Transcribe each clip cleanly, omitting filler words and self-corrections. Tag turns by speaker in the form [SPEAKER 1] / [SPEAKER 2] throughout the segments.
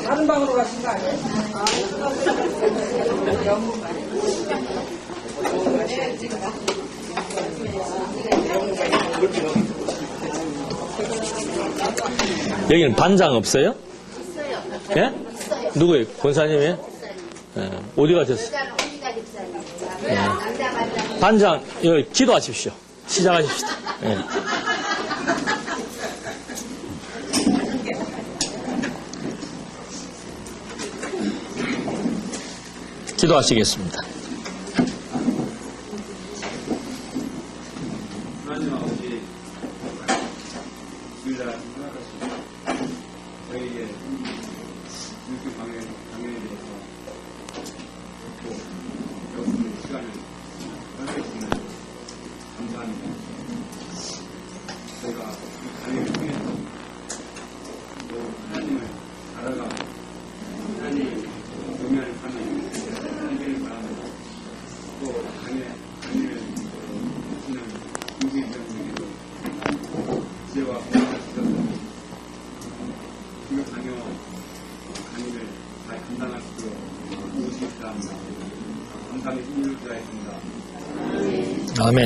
[SPEAKER 1] 다른 방으로 가신 거 아니에요?
[SPEAKER 2] 여기는 반장 없어요?
[SPEAKER 3] 있어요.
[SPEAKER 2] 예?
[SPEAKER 3] 있어요.
[SPEAKER 2] 누구예요? 권사님이에요? 예. 어디 가셨어요? 반장, 여기 기도하십시오. 시작하십시다. 예. 기도하시겠습니다.
[SPEAKER 4] 하나님 아버지, 주일날 생각하시고 저희에게 육교 강연에 대해서 또 배우는 시간을 할수 있는 감사합니다. 저희가 이 강연을 통해서 또 하나님을 알아가고 하나님 경외하는 삶을 살기를 바랍니다. 또 강연을 하시는 유기병에게도 지혜와 공감을 주셔서 이거 강의를 잘 감당할 수 있도록 도우시기 바랍니다. 감사의 힘을 다하겠습니다.
[SPEAKER 2] 아멘.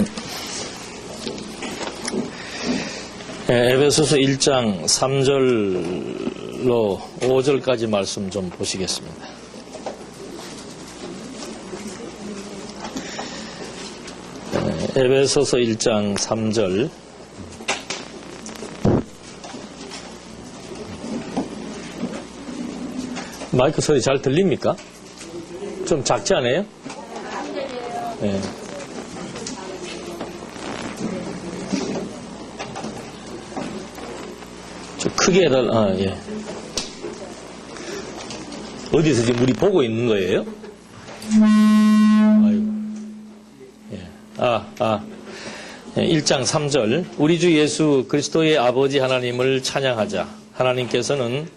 [SPEAKER 2] 에베소서 1장 3절로 5절까지 말씀 좀 보시겠습니다. 에베소서 1장 3절. 마이크 소리 잘 들립니까? 좀 작지 않아요? 네. 좀 크게 해달라. 예. 어디서 지금 우리 보고 있는 거예요? 아이고. 예. 1장 3절. 우리 주 예수 그리스도의 아버지 하나님을 찬양하자. 하나님께서는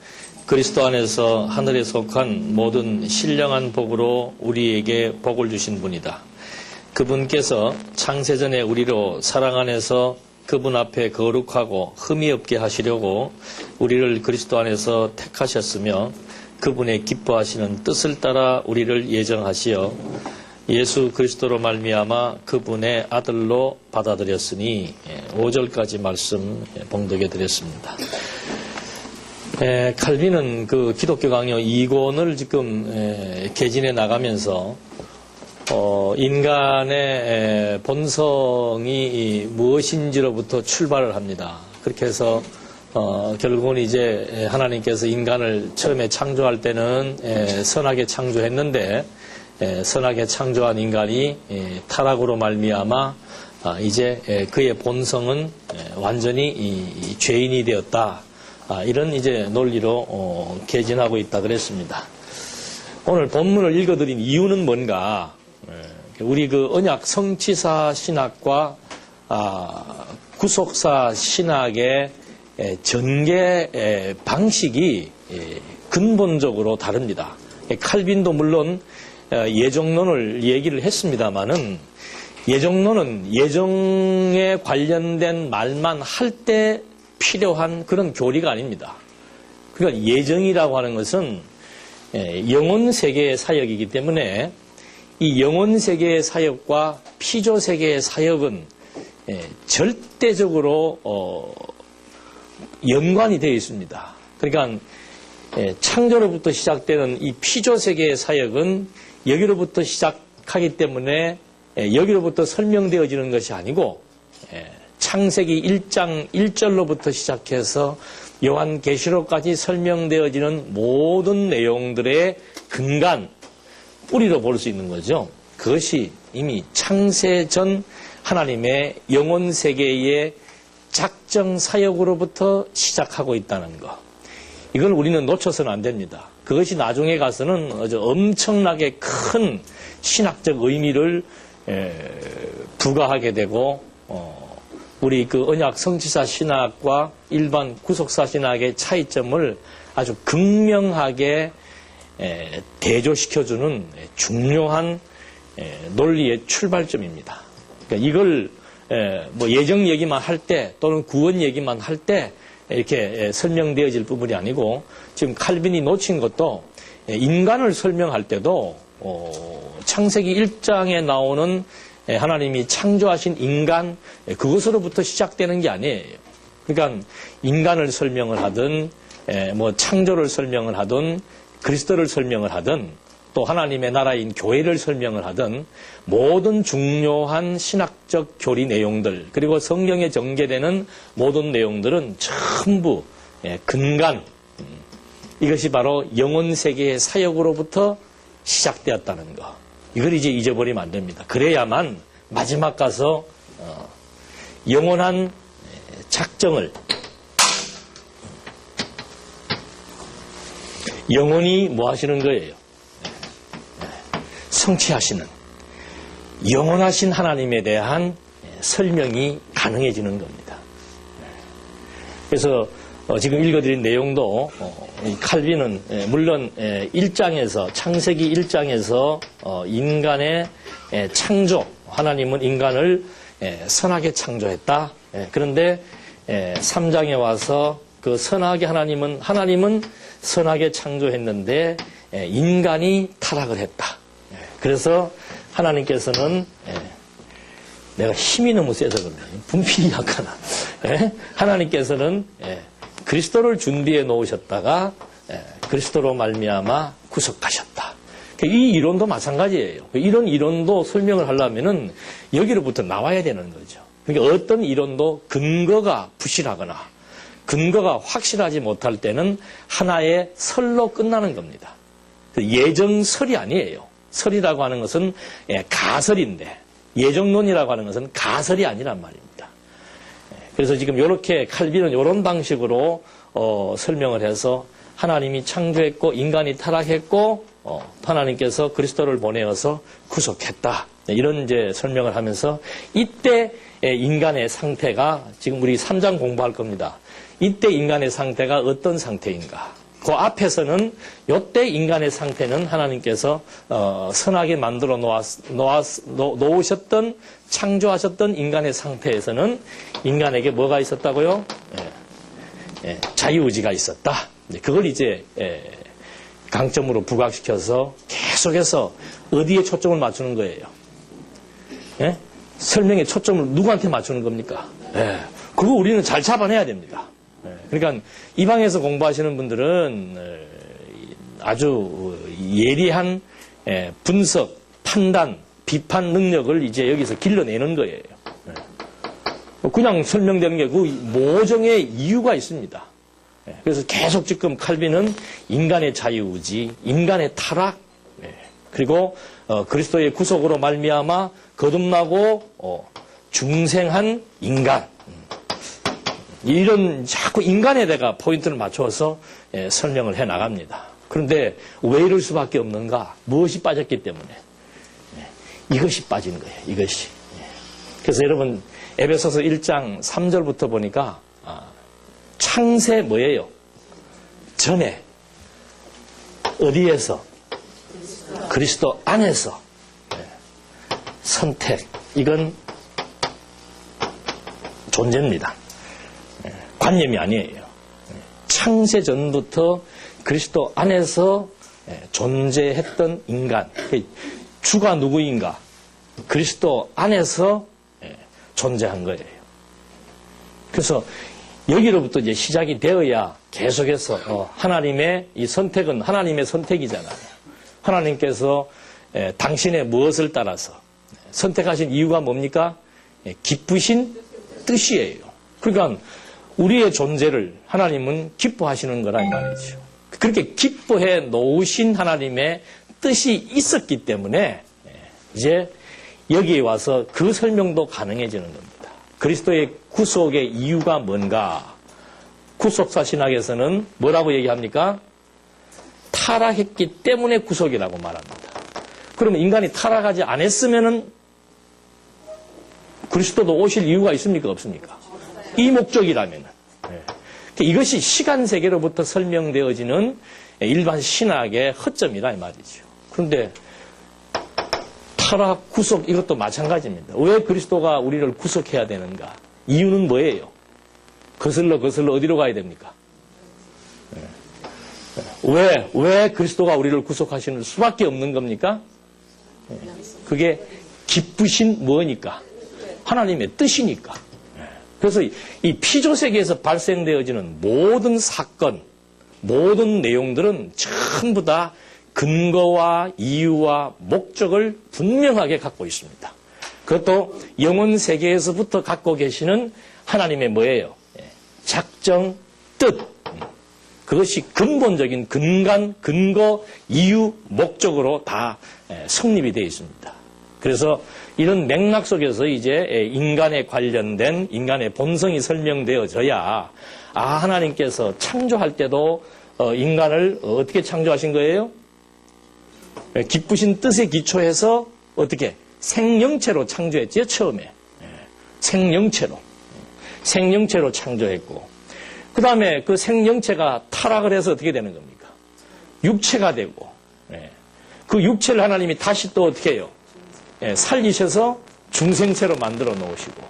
[SPEAKER 2] 그리스도 안에서 하늘에 속한 모든 신령한 복으로 우리에게 복을 주신 분이다. 그분께서 창세전에 우리로 사랑 안에서 그분 앞에 거룩하고 흠이 없게 하시려고 우리를 그리스도 안에서 택하셨으며 그분의 기뻐하시는 뜻을 따라 우리를 예정하시어 예수 그리스도로 말미암아 그분의 아들로 받아들였으니 5절까지 말씀 봉독해 드렸습니다. 칼빈은 그 기독교 강요 2권을 지금 개진해 나가면서 인간의 본성이 무엇인지로부터 출발을 합니다. 그렇게 해서 결국은 이제 하나님께서 인간을 처음에 창조할 때는 선하게 창조했는데 선하게 창조한 인간이 타락으로 말미암아 이제 그의 본성은 완전히 죄인이 되었다. 이런 이제 논리로 개진하고 있다 그랬습니다. 오늘 본문을 읽어드린 이유는 뭔가? 우리 그 언약 성취사 신학과 구속사 신학의 전개 방식이 근본적으로 다릅니다. 칼빈도 물론 예정론을 얘기를 했습니다마는 예정론은 예정에 관련된 말만 할 때 필요한 그런 교리가 아닙니다. 그러니까 예정이라고 하는 것은 영혼 세계의 사역이기 때문에 이 영혼 세계의 사역과 피조 세계의 사역은 절대적으로 연관이 되어 있습니다. 그러니까 창조로부터 시작되는 이 피조 세계의 사역은 여기로부터 시작하기 때문에 여기로부터 설명되어지는 것이 아니고 창세기 1장 1절로부터 시작해서 요한계시록까지 설명되어지는 모든 내용들의 근간, 뿌리로 볼 수 있는 거죠. 그것이 이미 창세 전 하나님의 영혼 세계의 작정 사역으로부터 시작하고 있다는 것. 이걸 우리는 놓쳐서는 안 됩니다. 그것이 나중에 가서는 아주 엄청나게 큰 신학적 의미를 부과하게 되고 우리 그 언약 성취사 신학과 일반 구속사 신학의 차이점을 아주 극명하게 대조시켜주는 중요한 논리의 출발점입니다. 그러니까 이걸 뭐 예정 얘기만 할 때 또는 구원 얘기만 할 때 이렇게 설명되어질 부분이 아니고 지금 칼빈이 놓친 것도 인간을 설명할 때도 창세기 1장에 나오는 하나님이 창조하신 인간 그것으로부터 시작되는 게 아니에요. 그러니까 인간을 설명을 하든 뭐 창조를 설명을 하든 그리스도를 설명을 하든 또 하나님의 나라인 교회를 설명을 하든 모든 중요한 신학적 교리 내용들 그리고 성경에 전개되는 모든 내용들은 전부 근간 이것이 바로 영혼 세계의 사역으로부터 시작되었다는 거. 이걸 이제 잊어버리면 안 됩니다. 그래야만 마지막 가서 영원한 작정을 영원히 뭐 하시는 거예요? 성취하시는 영원하신 하나님에 대한 설명이 가능해지는 겁니다. 그래서 지금 읽어드린 내용도 칼빈은 물론 1장에서 창세기 1장에서 인간의 창조 하나님은 인간을 선하게 창조했다. 그런데 3장에 와서 그 선하게 하나님은 선하게 창조했는데 인간이 타락을 했다. 그래서 하나님께서는 내가 힘이 너무 세서 그런다. 분필이 약하나. 하나님께서는 그리스도를 준비해 놓으셨다가 그리스도로 말미암아 구속하셨다. 이 이론도 마찬가지예요. 이런 이론도 설명을 하려면은 여기로부터 나와야 되는 거죠. 그러니까 어떤 이론도 근거가 부실하거나 근거가 확실하지 못할 때는 하나의 설로 끝나는 겁니다. 예정설이 아니에요. 설이라고 하는 것은 가설인데 예정론이라고 하는 것은 가설이 아니란 말입니다. 그래서 지금 이렇게 칼빈은 이런 방식으로 설명을 해서 하나님이 창조했고 인간이 타락했고 하나님께서 그리스도를 보내어서 구속했다. 이런 이제 설명을 하면서 이때 인간의 상태가 지금 우리 3장 공부할 겁니다. 이때 인간의 상태가 어떤 상태인가? 그 앞에서는 이때 인간의 상태는 하나님께서 선하게 만들어 놓으셨던 창조하셨던 인간의 상태에서는 인간에게 뭐가 있었다고요? 자유의지가 있었다. 그걸 이제 강점으로 부각시켜서 계속해서 어디에 초점을 맞추는 거예요? 설명의 초점을 누구한테 맞추는 겁니까? 그거 우리는 잘 잡아내야 됩니다. 그러니까 이 방에서 공부하시는 분들은 아주 예리한 분석, 판단, 비판 능력을 이제 여기서 길러내는 거예요. 그냥 설명되는 게 그 모종의 이유가 있습니다. 그래서 계속 지금 칼빈은 인간의 자유의지, 인간의 타락, 그리고 그리스도의 구속으로 말미암아 거듭나고 중생한 인간, 이런 자꾸 인간에 대가 포인트를 맞춰서 설명을 해 나갑니다. 그런데 왜 이럴 수밖에 없는가? 무엇이 빠졌기 때문에 이것이 빠진 거예요. 이것이. 그래서 여러분 에베소서 1장 3절부터 보니까 창세 뭐예요? 전에 어디에서? 그리스도 안에서 선택. 이건 존재입니다. 관념이 아니에요. 창세 전부터 그리스도 안에서 존재했던 인간. 주가 누구인가? 그리스도 안에서 존재한 거예요. 그래서 여기로부터 이제 시작이 되어야 계속해서 하나님의 이 선택은 하나님의 선택이잖아요. 하나님께서 당신의 무엇을 따라서 선택하신 이유가 뭡니까? 기쁘신 뜻이에요. 그러니까 우리의 존재를 하나님은 기뻐하시는 거라 이 말이죠. 그렇게 기뻐해 놓으신 하나님의 뜻이 있었기 때문에 이제 여기에 와서 그 설명도 가능해지는 겁니다. 그리스도의 구속의 이유가 뭔가? 구속사 신학에서는 뭐라고 얘기합니까? 타락했기 때문에 구속이라고 말합니다. 그러면 인간이 타락하지 않았으면은 그리스도도 오실 이유가 있습니까? 없습니까? 이 목적이라면. 이것이 시간 세계로부터 설명되어지는 일반 신학의 허점이라 이 말이죠. 그런데 타락, 구속 이것도 마찬가지입니다. 왜 그리스도가 우리를 구속해야 되는가? 이유는 뭐예요? 거슬러 어디로 가야 됩니까? 왜 그리스도가 우리를 구속하시는 수밖에 없는 겁니까? 그게 기쁘신 뭐니까? 하나님의 뜻이니까. 그래서 이 피조세계에서 발생되어지는 모든 사건, 모든 내용들은 전부 다 근거와 이유와 목적을 분명하게 갖고 있습니다. 그것도 영혼 세계에서부터 갖고 계시는 하나님의 뭐예요? 작정, 뜻. 그것이 근본적인 근거, 이유, 목적으로 다 성립이 되어 있습니다. 그래서 이런 맥락 속에서 이제 인간에 관련된 인간의 본성이 설명되어져야 하나님께서 창조할 때도 인간을 어떻게 창조하신 거예요? 기쁘신 뜻에 기초해서 어떻게? 생명체로 창조했지요, 처음에. 생명체로 창조했고, 그 다음에 그 생명체가 타락을 해서 어떻게 되는 겁니까? 육체가 되고, 그 육체를 하나님이 다시 또 어떻게 해요? 살리셔서 중생체로 만들어 놓으시고,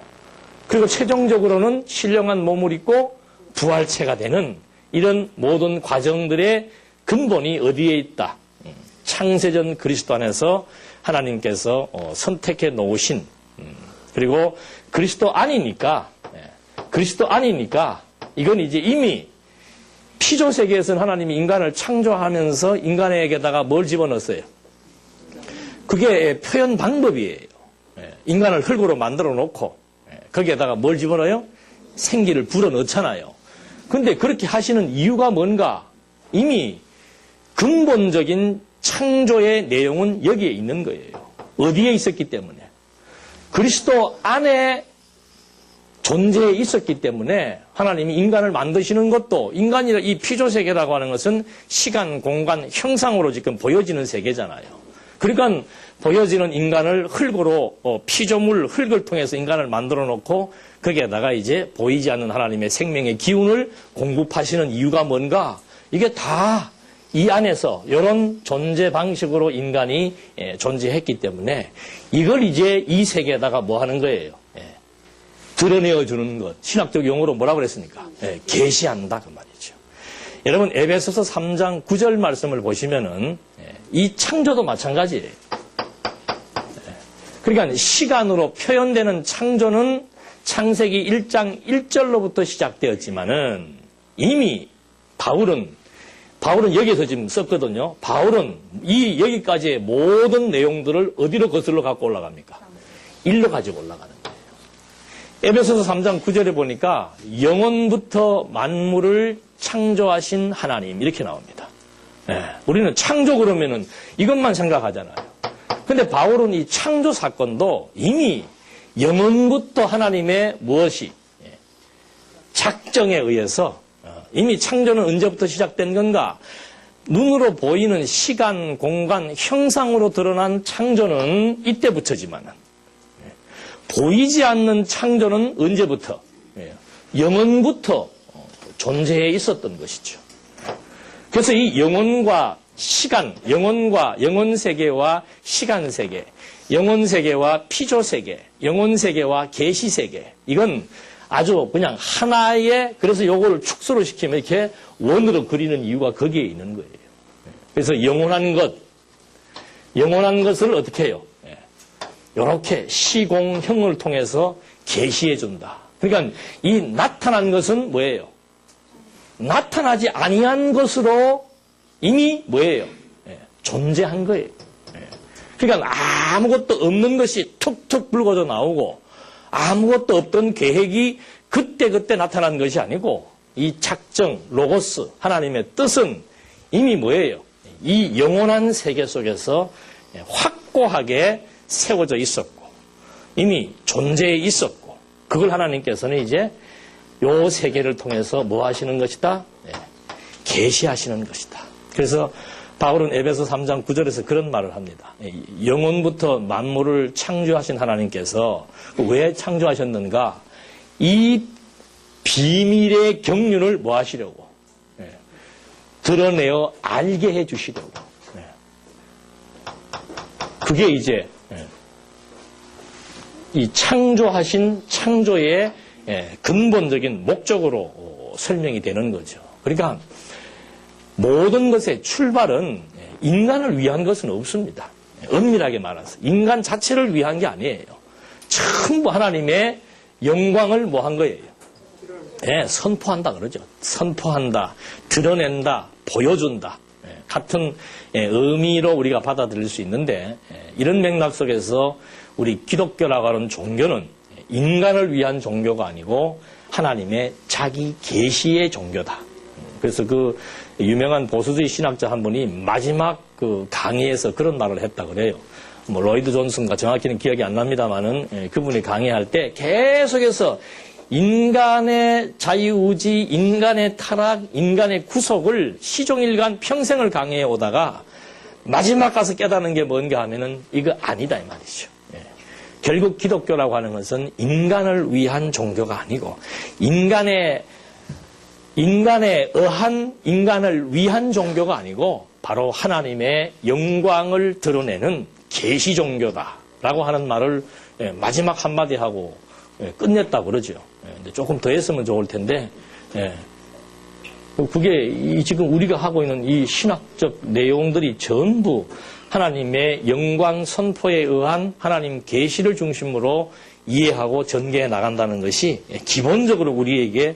[SPEAKER 2] 그리고 최종적으로는 신령한 몸을 입고 부활체가 되는 이런 모든 과정들의 근본이 어디에 있다? 창세전 그리스도 안에서 하나님께서 선택해 놓으신, 그리고 그리스도 안이니까 이건 이제 이미 피조세계에서는 하나님이 인간을 창조하면서 인간에게다가 뭘 집어넣었어요? 그게 표현 방법이에요. 인간을 흙으로 만들어 놓고 거기에다가 뭘 집어넣어요? 생기를 불어넣잖아요. 근데 그렇게 하시는 이유가 뭔가? 이미 근본적인 창조의 내용은 여기에 있는 거예요. 어디에 있었기 때문에? 그리스도 안에 존재해 있었기 때문에 하나님이 인간을 만드시는 것도, 인간이라 이 피조세계라고 하는 것은 시간, 공간, 형상으로 지금 보여지는 세계잖아요. 그러니까 보여지는 인간을 흙으로, 피조물, 흙을 통해서 인간을 만들어 놓고 거기에다가 이제 보이지 않는 하나님의 생명의 기운을 공급하시는 이유가 뭔가? 이게 다 이 안에서 이런 존재 방식으로 인간이 존재했기 때문에 이걸 이제 이 세계에다가 뭐 하는 거예요? 드러내어 주는 것. 신학적 용어로 뭐라고 그랬습니까? 계시한다 그 말이죠. 여러분 에베소서 3장 9절 말씀을 보시면은 이 창조도 마찬가지예요. 그러니까 시간으로 표현되는 창조는 창세기 1장 1절로부터 시작되었지만은 이미 바울은 여기서 지금 썼거든요. 바울은 이 여기까지의 모든 내용들을 어디로 거슬러 갖고 올라갑니까? 일로 가지고 올라가는 거예요. 에베소서 3장 9절에 보니까 영원부터 만물을 창조하신 하나님 이렇게 나옵니다. 우리는 창조 그러면은 이것만 생각하잖아요. 근데 바울은 이 창조 사건도 이미 영원부터 하나님의 무엇이 작정에 의해서 이미 창조는 언제부터 시작된 건가? 눈으로 보이는 시간, 공간, 형상으로 드러난 창조는 이때부터지만 보이지 않는 창조는 언제부터? 영원부터 존재해 있었던 것이죠. 그래서 이 영혼과 시간, 영혼과 영혼세계와 시간세계, 영혼세계와 피조세계, 영혼세계와 계시세계, 이건 아주 그냥 하나의, 그래서 요거를 축소를 시키면 이렇게 원으로 그리는 이유가 거기에 있는 거예요. 그래서 영원한 것을 어떻게 해요? 이렇게 시공형을 통해서 계시해 준다. 그러니까 이 나타난 것은 뭐예요? 나타나지 아니한 것으로 이미 뭐예요? 존재한 거예요. 그러니까 아무것도 없는 것이 툭툭 불거져 나오고 아무것도 없던 계획이 그때 나타난 것이 아니고 이 작정, 로고스, 하나님의 뜻은 이미 뭐예요? 이 영원한 세계 속에서 확고하게 세워져 있었고 이미 존재해 있었고 그걸 하나님께서는 이제 요 세계를 통해서 뭐 하시는 것이다? 계시하시는 것이다. 그래서 바울은 에베소 3장 9절에서 그런 말을 합니다. 영원부터 만물을 창조하신 하나님께서 왜 창조하셨는가? 이 비밀의 경륜을 뭐 하시려고? 드러내어 알게 해 주시려고. 그게 이제 이 창조하신 창조의 근본적인 목적으로 설명이 되는 거죠. 그러니까 모든 것의 출발은 인간을 위한 것은 없습니다. 엄밀하게 말해서 인간 자체를 위한 게 아니에요. 전부 하나님의 영광을 뭐 한 거예요? 선포한다 그러죠. 선포한다, 드러낸다, 보여준다. 같은 의미로 우리가 받아들일 수 있는데 이런 맥락 속에서 우리 기독교라고 하는 종교는 인간을 위한 종교가 아니고 하나님의 자기 계시의 종교다. 그래서 그 유명한 보수주의 신학자 한 분이 마지막 그 강의에서 그런 말을 했다 그래요. 뭐 로이드 존슨가 정확히는 기억이 안 납니다만은 그분이 강의할 때 계속해서 인간의 자유의지, 인간의 타락, 인간의 구속을 시종일관 평생을 강해해 오다가 마지막 가서 깨닫는 게 뭔가 하면은 이거 아니다 이 말이죠. 결국 기독교라고 하는 것은 인간을 위한 종교가 아니고 인간의 의한 인간을 위한 종교가 아니고 바로 하나님의 영광을 드러내는 계시 종교다라고 하는 말을 마지막 한마디 하고 끝냈다고 그러죠. 조금 더 했으면 좋을 텐데, 그게 지금 우리가 하고 있는 이 신학적 내용들이 전부 하나님의 영광 선포에 의한 하나님 계시를 중심으로 이해하고 전개해 나간다는 것이 기본적으로 우리에게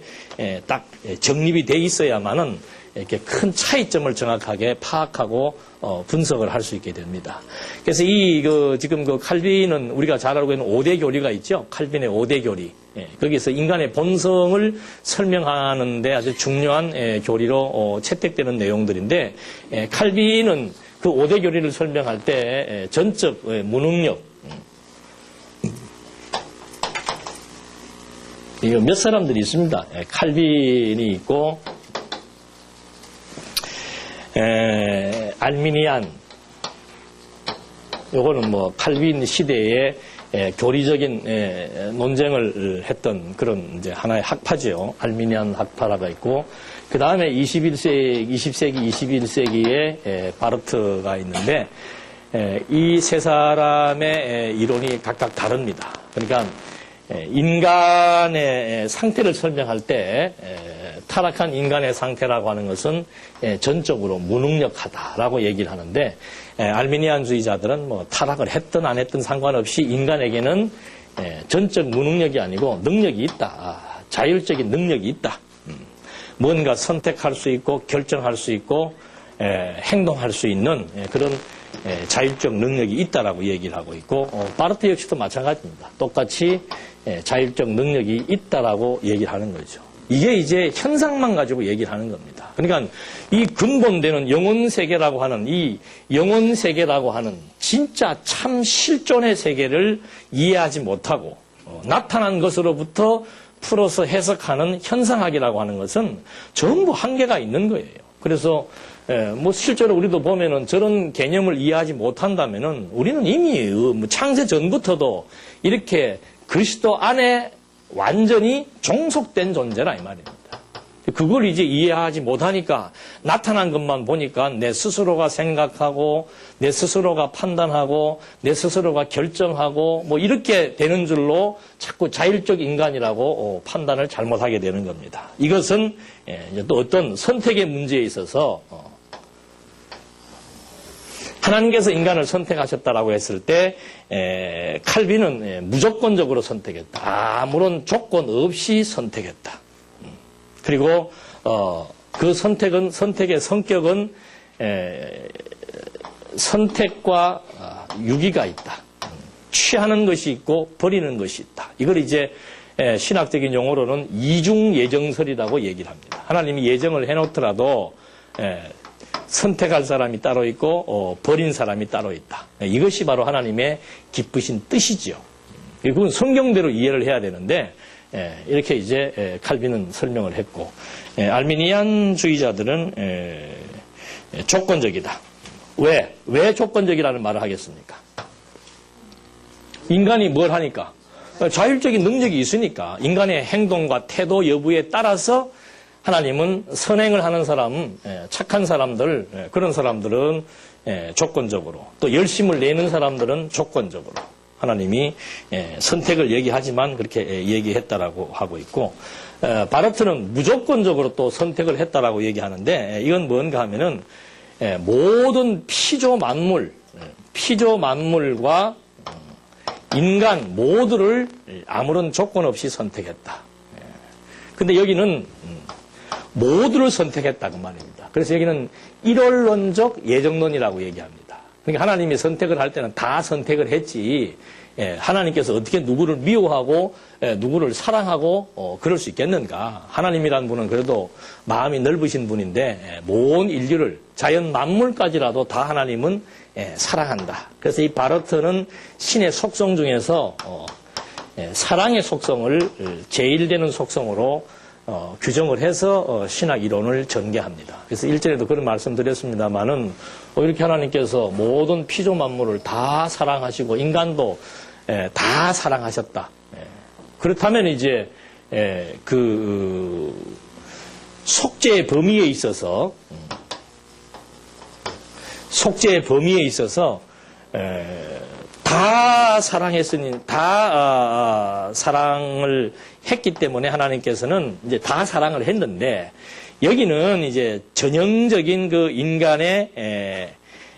[SPEAKER 2] 딱 정립이 돼 있어야만은 이렇게 큰 차이점을 정확하게 파악하고 분석을 할 수 있게 됩니다. 그래서 지금 칼빈은 우리가 잘 알고 있는 5대 교리가 있죠. 칼빈의 5대 교리. 거기서 인간의 본성을 설명하는데 아주 중요한 교리로 채택되는 내용들인데 칼빈은 그 5대 교리를 설명할 때 전적 무능력, 이거 몇 사람들이 있습니다. 칼빈이 있고, 알미니안, 요거는 뭐 칼빈 시대에 교리적인 논쟁을 했던 그런 이제 하나의 학파죠. 알미니안 학파라가 있고, 그 다음에 20세기, 21세기에 바르트가 있는데, 이 세 사람의 이론이 각각 다릅니다. 그러니까 인간의 상태를 설명할 때 타락한 인간의 상태라고 하는 것은 전적으로 무능력하다라고 얘기를 하는데 알미니안주의자들은 뭐 타락을 했든 안 했든 상관없이 인간에게는 전적 무능력이 아니고 능력이 있다. 자율적인 능력이 있다. 뭔가 선택할 수 있고 결정할 수 있고 행동할 수 있는 그런 자율적 능력이 있다라고 얘기를 하고 있고 바르트 역시도 마찬가지입니다. 똑같이 자율적 능력이 있다라고 얘기를 하는 거죠. 이게 이제 현상만 가지고 얘기를 하는 겁니다. 그러니까 이 근본되는 영혼 세계라고 하는 이 영혼 세계라고 하는 진짜 참 실존의 세계를 이해하지 못하고 나타난 것으로부터 풀어서 해석하는 현상학이라고 하는 것은 전부 한계가 있는 거예요. 그래서 뭐 실제로 우리도 보면은 저런 개념을 이해하지 못한다면은 우리는 이미 창세 전부터도 이렇게 그리스도 안에 완전히 종속된 존재라 이 말입니다. 그걸 이제 이해하지 못하니까 나타난 것만 보니까 내 스스로가 생각하고 내 스스로가 판단하고 내 스스로가 결정하고 뭐 이렇게 되는 줄로 자꾸 자율적 인간이라고 판단을 잘못하게 되는 겁니다. 이것은 또 어떤 선택의 문제에 있어서 하나님께서 인간을 선택하셨다라고 했을 때 칼빈은 무조건적으로 선택했다. 아무런 조건 없이 선택했다. 그리고 그 선택의 성격은 선택과 유기가 있다. 취하는 것이 있고 버리는 것이 있다. 이걸 이제 신학적인 용어로는 이중 예정설이라고 얘기를 합니다. 하나님이 예정을 해놓더라도 선택할 사람이 따로 있고 버린 사람이 따로 있다. 이것이 바로 하나님의 기쁘신 뜻이죠. 그건 성경대로 이해를 해야 되는데 이렇게 이제 칼빈은 설명을 했고 알미니안주의자들은 조건적이다. 왜 조건적이라는 말을 하겠습니까? 인간이 뭘 하니까? 자율적인 능력이 있으니까 인간의 행동과 태도 여부에 따라서 하나님은 선행을 하는 사람, 착한 사람들, 그런 사람들은 조건적으로, 또 열심을 내는 사람들은 조건적으로, 하나님이 선택을 얘기하지만 그렇게 얘기했다라고 하고 있고, 바르트는 무조건적으로 또 선택을 했다라고 얘기하는데, 이건 뭔가 하면은 모든 피조 만물과 인간 모두를 아무런 조건 없이 선택했다. 근데 여기는 모두를 선택했다 그 말입니다. 그래서 여기는 일원론적 예정론이라고 얘기합니다. 그러니까 하나님이 선택을 할 때는 다 선택을 했지, 하나님께서 어떻게 누구를 미워하고 누구를 사랑하고 그럴 수 있겠는가. 하나님이라는 분은 그래도 마음이 넓으신 분인데 모든 인류를, 자연 만물까지라도 다 하나님은 사랑한다. 그래서 이 바르트는 신의 속성 중에서 사랑의 속성을 제일 되는 속성으로 규정을 해서 신학 이론을 전개합니다. 그래서 1절에도 그런 말씀 드렸습니다만은 이렇게 하나님께서 모든 피조 만물을 다 사랑하시고 인간도 다 사랑하셨다. 그렇다면 이제 그 속죄의 범위에 있어서 다 사랑했으니, 다 사랑을 했기 때문에 하나님께서는 이제 다 사랑을 했는데, 여기는 이제 전형적인 그 인간의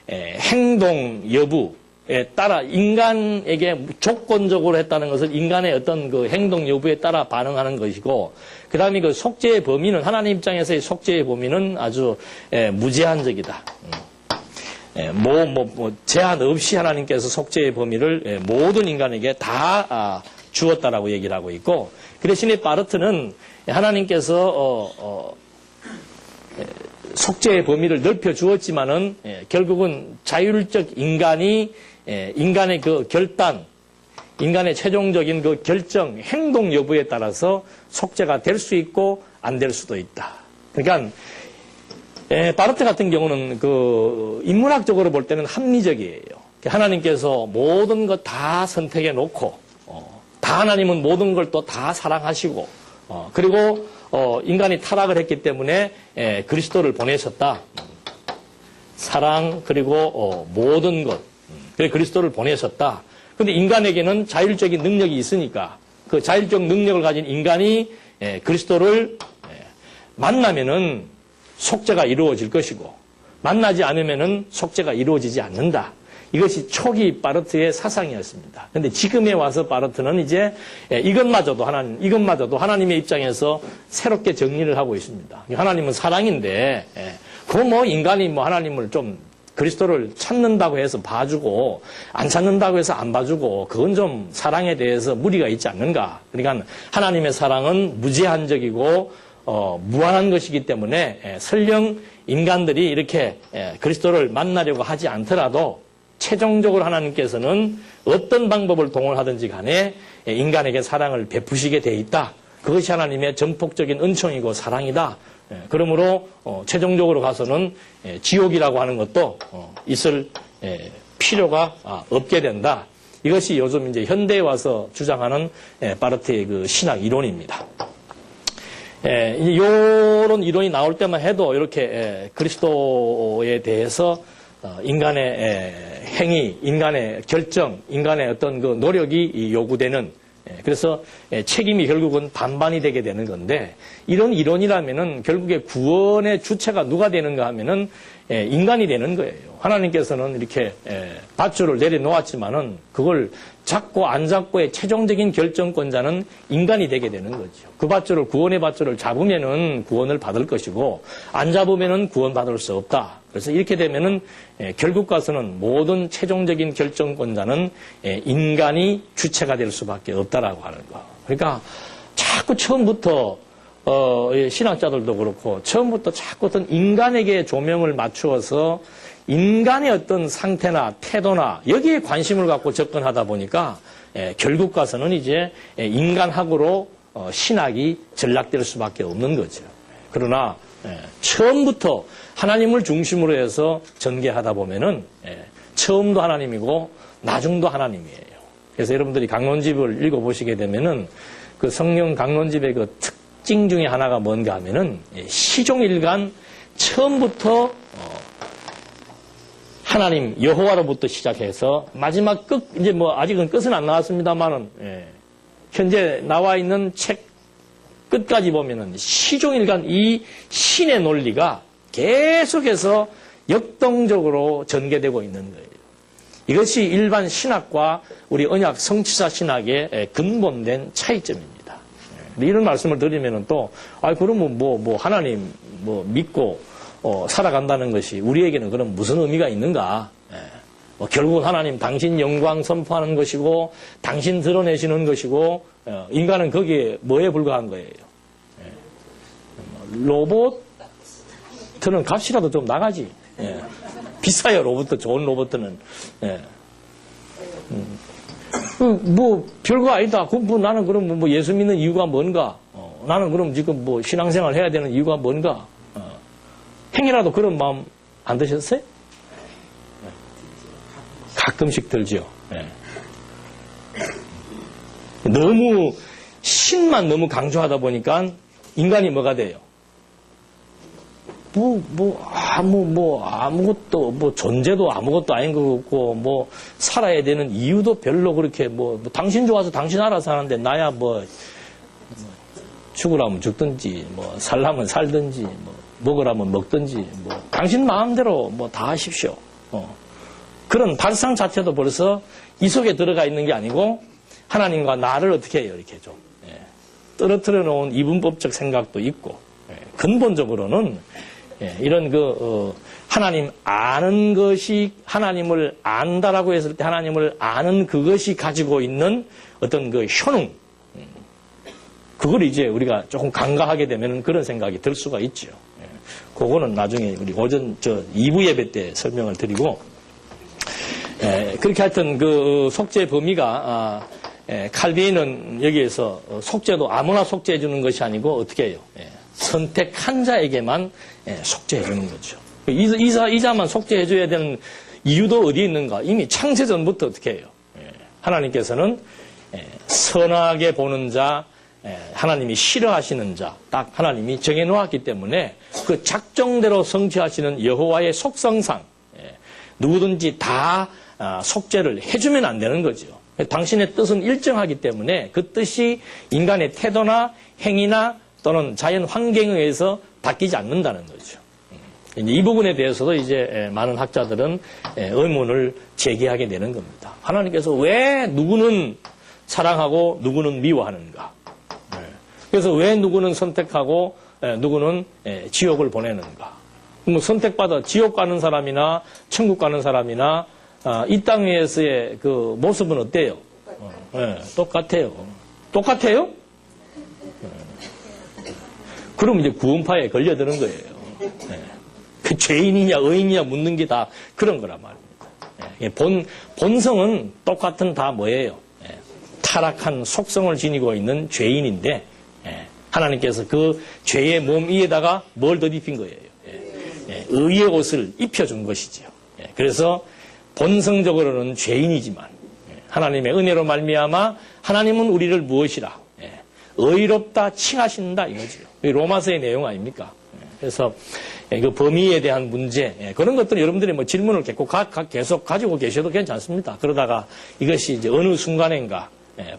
[SPEAKER 2] 행동 여부에 따라, 인간에게 조건적으로 했다는 것은 인간의 어떤 그 행동 여부에 따라 반응하는 것이고, 그 다음에 그 속죄의 범위는, 하나님 입장에서의 속죄의 범위는 아주 무제한적이다. 제한 없이 하나님께서 속죄의 범위를 모든 인간에게 다 주었다라고 얘기를 하고 있고, 그 대신에 바르트는 하나님께서 속죄의 범위를 넓혀 주었지만은 결국은 자율적 인간이 인간의 그 결단, 인간의 최종적인 그 결정, 행동 여부에 따라서 속죄가 될 수 있고 안 될 수도 있다. 그러니까 바르트 같은 경우는 그 인문학적으로 볼 때는 합리적이에요. 하나님께서 모든 것 다 선택해 놓고, 다 하나님은 모든 걸 또 다 사랑하시고, 그리고 인간이 타락을 했기 때문에 그리스도를 보내셨다. 사랑, 그리고 모든 것, 그래 그리스도를 보내셨다. 근데 인간에게는 자율적인 능력이 있으니까 그 자율적 능력을 가진 인간이 그리스도를 만나면은 속죄가 이루어질 것이고, 만나지 않으면은 속죄가 이루어지지 않는다. 이것이 초기 바르트의 사상이었습니다. 그런데 지금에 와서 바르트는 이제 이것마저도 하나님의 입장에서 새롭게 정리를 하고 있습니다. 하나님은 사랑인데, 인간이 하나님을 좀 그리스도를 찾는다고 해서 봐주고, 안 찾는다고 해서 안 봐주고, 그건 좀 사랑에 대해서 무리가 있지 않는가. 그러니까 하나님의 사랑은 무제한적이고, 무한한 것이기 때문에 설령 인간들이 이렇게 그리스도를 만나려고 하지 않더라도 최종적으로 하나님께서는 어떤 방법을 동원하든지 간에 인간에게 사랑을 베푸시게 돼 있다. 그것이 하나님의 전폭적인 은총이고 사랑이다. 그러므로 최종적으로 가서는 지옥이라고 하는 것도 있을 필요가 없게 된다. 이것이 요즘 이제 현대에 와서 주장하는 바르트의 그 신학 이론입니다. 이런 이론이 나올 때만 해도 이렇게 그리스도에 대해서 인간의 행위, 인간의 결정, 인간의 어떤 그 노력이 요구되는, 그래서 책임이 결국은 반반이 되게 되는 건데, 이런 이론이라면은 결국에 구원의 주체가 누가 되는가 하면은 인간이 되는 거예요. 하나님께서는 이렇게 밧줄을 내려놓았지만은 그걸 잡고 안 잡고의 최종적인 결정권자는 인간이 되게 되는 거죠. 그 밧줄을, 구원의 밧줄을 잡으면은 구원을 받을 것이고, 안 잡으면은 구원받을 수 없다. 그래서 이렇게 되면은 결국 가서는 모든 최종적인 결정권자는 인간이 주체가 될 수밖에 없다라고 하는 거. 그러니까 자꾸 처음부터 신학자들도 그렇고 처음부터 자꾸 어떤 인간에게 조명을 맞추어서 인간의 어떤 상태나 태도나 여기에 관심을 갖고 접근하다 보니까 결국 가서는 이제 인간학으로 신학이 전락될 수밖에 없는 거죠. 그러나 처음부터 하나님을 중심으로 해서 전개하다 보면은 처음도 하나님이고 나중도 하나님이에요. 그래서 여러분들이 강론집을 읽어보시게 되면은 그 성령 강론집의 그 특징 중에 하나가 뭔가 하면은 시종일관 처음부터 하나님 여호와로부터 시작해서 마지막 끝, 이제 뭐 아직은 끝은 안 나왔습니다만은, 현재 나와 있는 책 끝까지 보면은 시종일관 이 신의 논리가 계속해서 역동적으로 전개되고 있는 거예요. 이것이 일반 신학과 우리 언약 성취자 신학의 근본된 차이점입니다. 이런 말씀을 드리면은 또, 그러면 뭐 하나님 믿고 살아간다는 것이 우리에게는 그럼 무슨 의미가 있는가? 결국은 하나님 당신 영광 선포하는 것이고, 당신 드러내시는 것이고, 인간은 거기에 뭐에 불과한 거예요? 로봇은 값이라도 좀 나가지. 비싸요, 로봇도. 좋은 로봇은. 뭐, 별거 아니다. 나는 그럼 뭐 예수 믿는 이유가 뭔가? 나는 그럼 지금 뭐 신앙생활 해야 되는 이유가 뭔가? 행이라도 그런 마음 안 드셨어요? 가끔씩 들죠. 너무, 신만 너무 강조하다 보니까 인간이 뭐가 돼요? 아무것도, 존재도 아무것도 아닌 것 같고, 살아야 되는 이유도 별로 그렇게, 당신 좋아서 당신 알아서 하는데, 나야 죽으라면 죽든지, 살라면 살든지, 먹으라면 먹든지, 당신 마음대로 다 하십시오. 그런 발상 자체도 벌써 이 속에 들어가 있는 게 아니고, 하나님과 나를 어떻게 해요? 이렇게 좀, 떨어뜨려 놓은 이분법적 생각도 있고, 근본적으로는, 이런 하나님 아는 것이 하나님을 안다라고 했을 때 하나님을 아는 그것이 가지고 있는 어떤 그 효능, 그걸 이제 우리가 조금 간과하게 되면 그런 생각이 들 수가 있죠. 그거는 나중에 우리 오전 2부 예배 때 설명을 드리고, 그렇게 하여튼 그 속죄 범위가, 칼빈은 여기에서 속죄도 아무나 속죄해 주는 것이 아니고 어떻게 해요? 선택한 자에게만 속죄해 주는 거죠. 이자만 속죄해 줘야 되는 이유도 어디에 있는가? 이미 창세 전부터 어떻게 해요? 하나님께서는 선하게 보는 자, 하나님이 싫어하시는 자, 딱 하나님이 정해놓았기 때문에 그 작정대로 성취하시는 여호와의 속성상 누구든지 다 속죄를 해주면 안 되는 거죠. 당신의 뜻은 일정하기 때문에 그 뜻이 인간의 태도나 행위나 또는 자연 환경에 의해서 바뀌지 않는다는 거죠. 이제 이 부분에 대해서도 이제 많은 학자들은 의문을 제기하게 되는 겁니다. 하나님께서 왜 누구는 사랑하고 누구는 미워하는가? 그래서 왜 누구는 선택하고 누구는 지옥을 보내는가? 선택받아 지옥 가는 사람이나 천국 가는 사람이나 이 땅 위에서의 그 모습은 어때요? 똑같아요. 똑같아요? 그럼 이제 구원파에 걸려드는 거예요. 그 죄인이냐 의인이냐 묻는 게 다 그런 거란 말입니다. 본성은 똑같은 다 뭐예요? 타락한 속성을 지니고 있는 죄인인데 하나님께서 그 죄의 몸 위에다가 뭘 덧입힌 거예요? 의의 옷을 입혀준 것이죠. 그래서 본성적으로는 죄인이지만 하나님의 은혜로 말미암아 하나님은 우리를 무엇이라? 의롭다 칭하신다 이거죠. 로마서의 내용 아닙니까? 그래서 그 범위에 대한 문제 그런 것들은 여러분들이 질문을 계속 가지고 계셔도 괜찮습니다. 그러다가 이것이 이제 어느 순간인가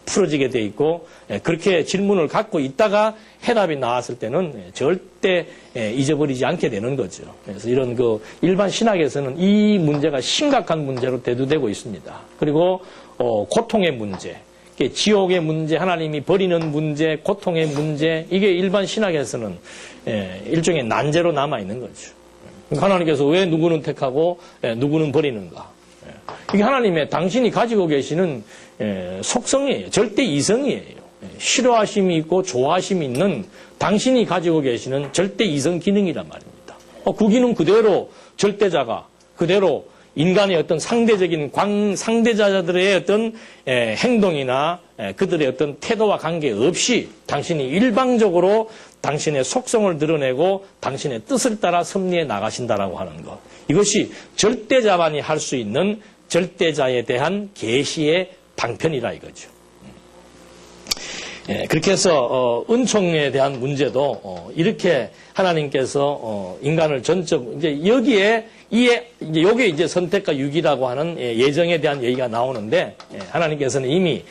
[SPEAKER 2] 풀어지게 돼 있고 그렇게 질문을 갖고 있다가 해답이 나왔을 때는 절대 잊어버리지 않게 되는 거죠. 그래서 이런 그 일반 신학에서는 이 문제가 심각한 문제로 대두되고 있습니다. 그리고 고통의 문제, 지옥의 문제, 하나님이 버리는 문제, 고통의 문제, 이게 일반 신학에서는 일종의 난제로 남아있는 거죠. 하나님께서 왜 누구는 택하고 누구는 버리는가? 이게 하나님의 당신이 가지고 계시는 속성이에요. 절대 이성이에요. 싫어하심이 있고 좋아하심이 있는 당신이 가지고 계시는 절대 이성 기능이란 말입니다. 그 기능 그대로 절대자가 그대로 인간의 어떤 상대적인 상대자들의 어떤 행동이나 그들의 어떤 태도와 관계없이 당신이 일방적으로 당신의 속성을 드러내고 당신의 뜻을 따라 섭리해 나가신다라고 하는 것. 이것이 절대자만이 할 수 있는 절대자에 대한 계시의 방편이라 이거죠. 그렇게 해서 은총에 대한 문제도 이렇게 하나님께서 인간을 전적 이제 여기에 이제 요게 이제 선택과 유기라고 하는 예정에 대한 얘기가 나오는데 하나님께서는 이미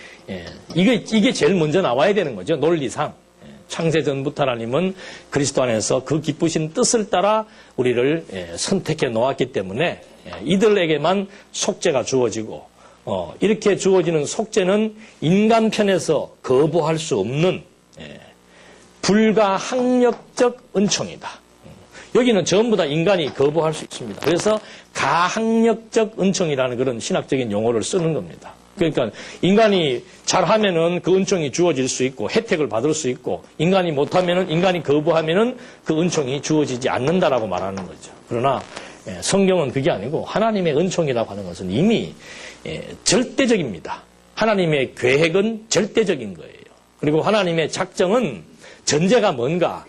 [SPEAKER 2] 이게 제일 먼저 나와야 되는 거죠. 논리상. 창세 전부터 하나님은 그리스도 안에서 그 기쁘신 뜻을 따라 우리를 선택해 놓았기 때문에 이들에게만 속죄가 주어지고 이렇게 주어지는 속죄는 인간 편에서 거부할 수 없는 불가항력적 은총이다. 여기는 전부 다 인간이 거부할 수 있습니다. 그래서 가항력적 은총이라는 그런 신학적인 용어를 쓰는 겁니다. 그러니까 인간이 잘하면은 그 은총이 주어질 수 있고 혜택을 받을 수 있고 인간이 못하면은 인간이 거부하면은 그 은총이 주어지지 않는다라고 말하는 거죠. 그러나 성경은 그게 아니고 하나님의 은총이라고 하는 것은 이미 절대적입니다. 하나님의 계획은 절대적인 거예요. 그리고 하나님의 작정은 전제가 뭔가?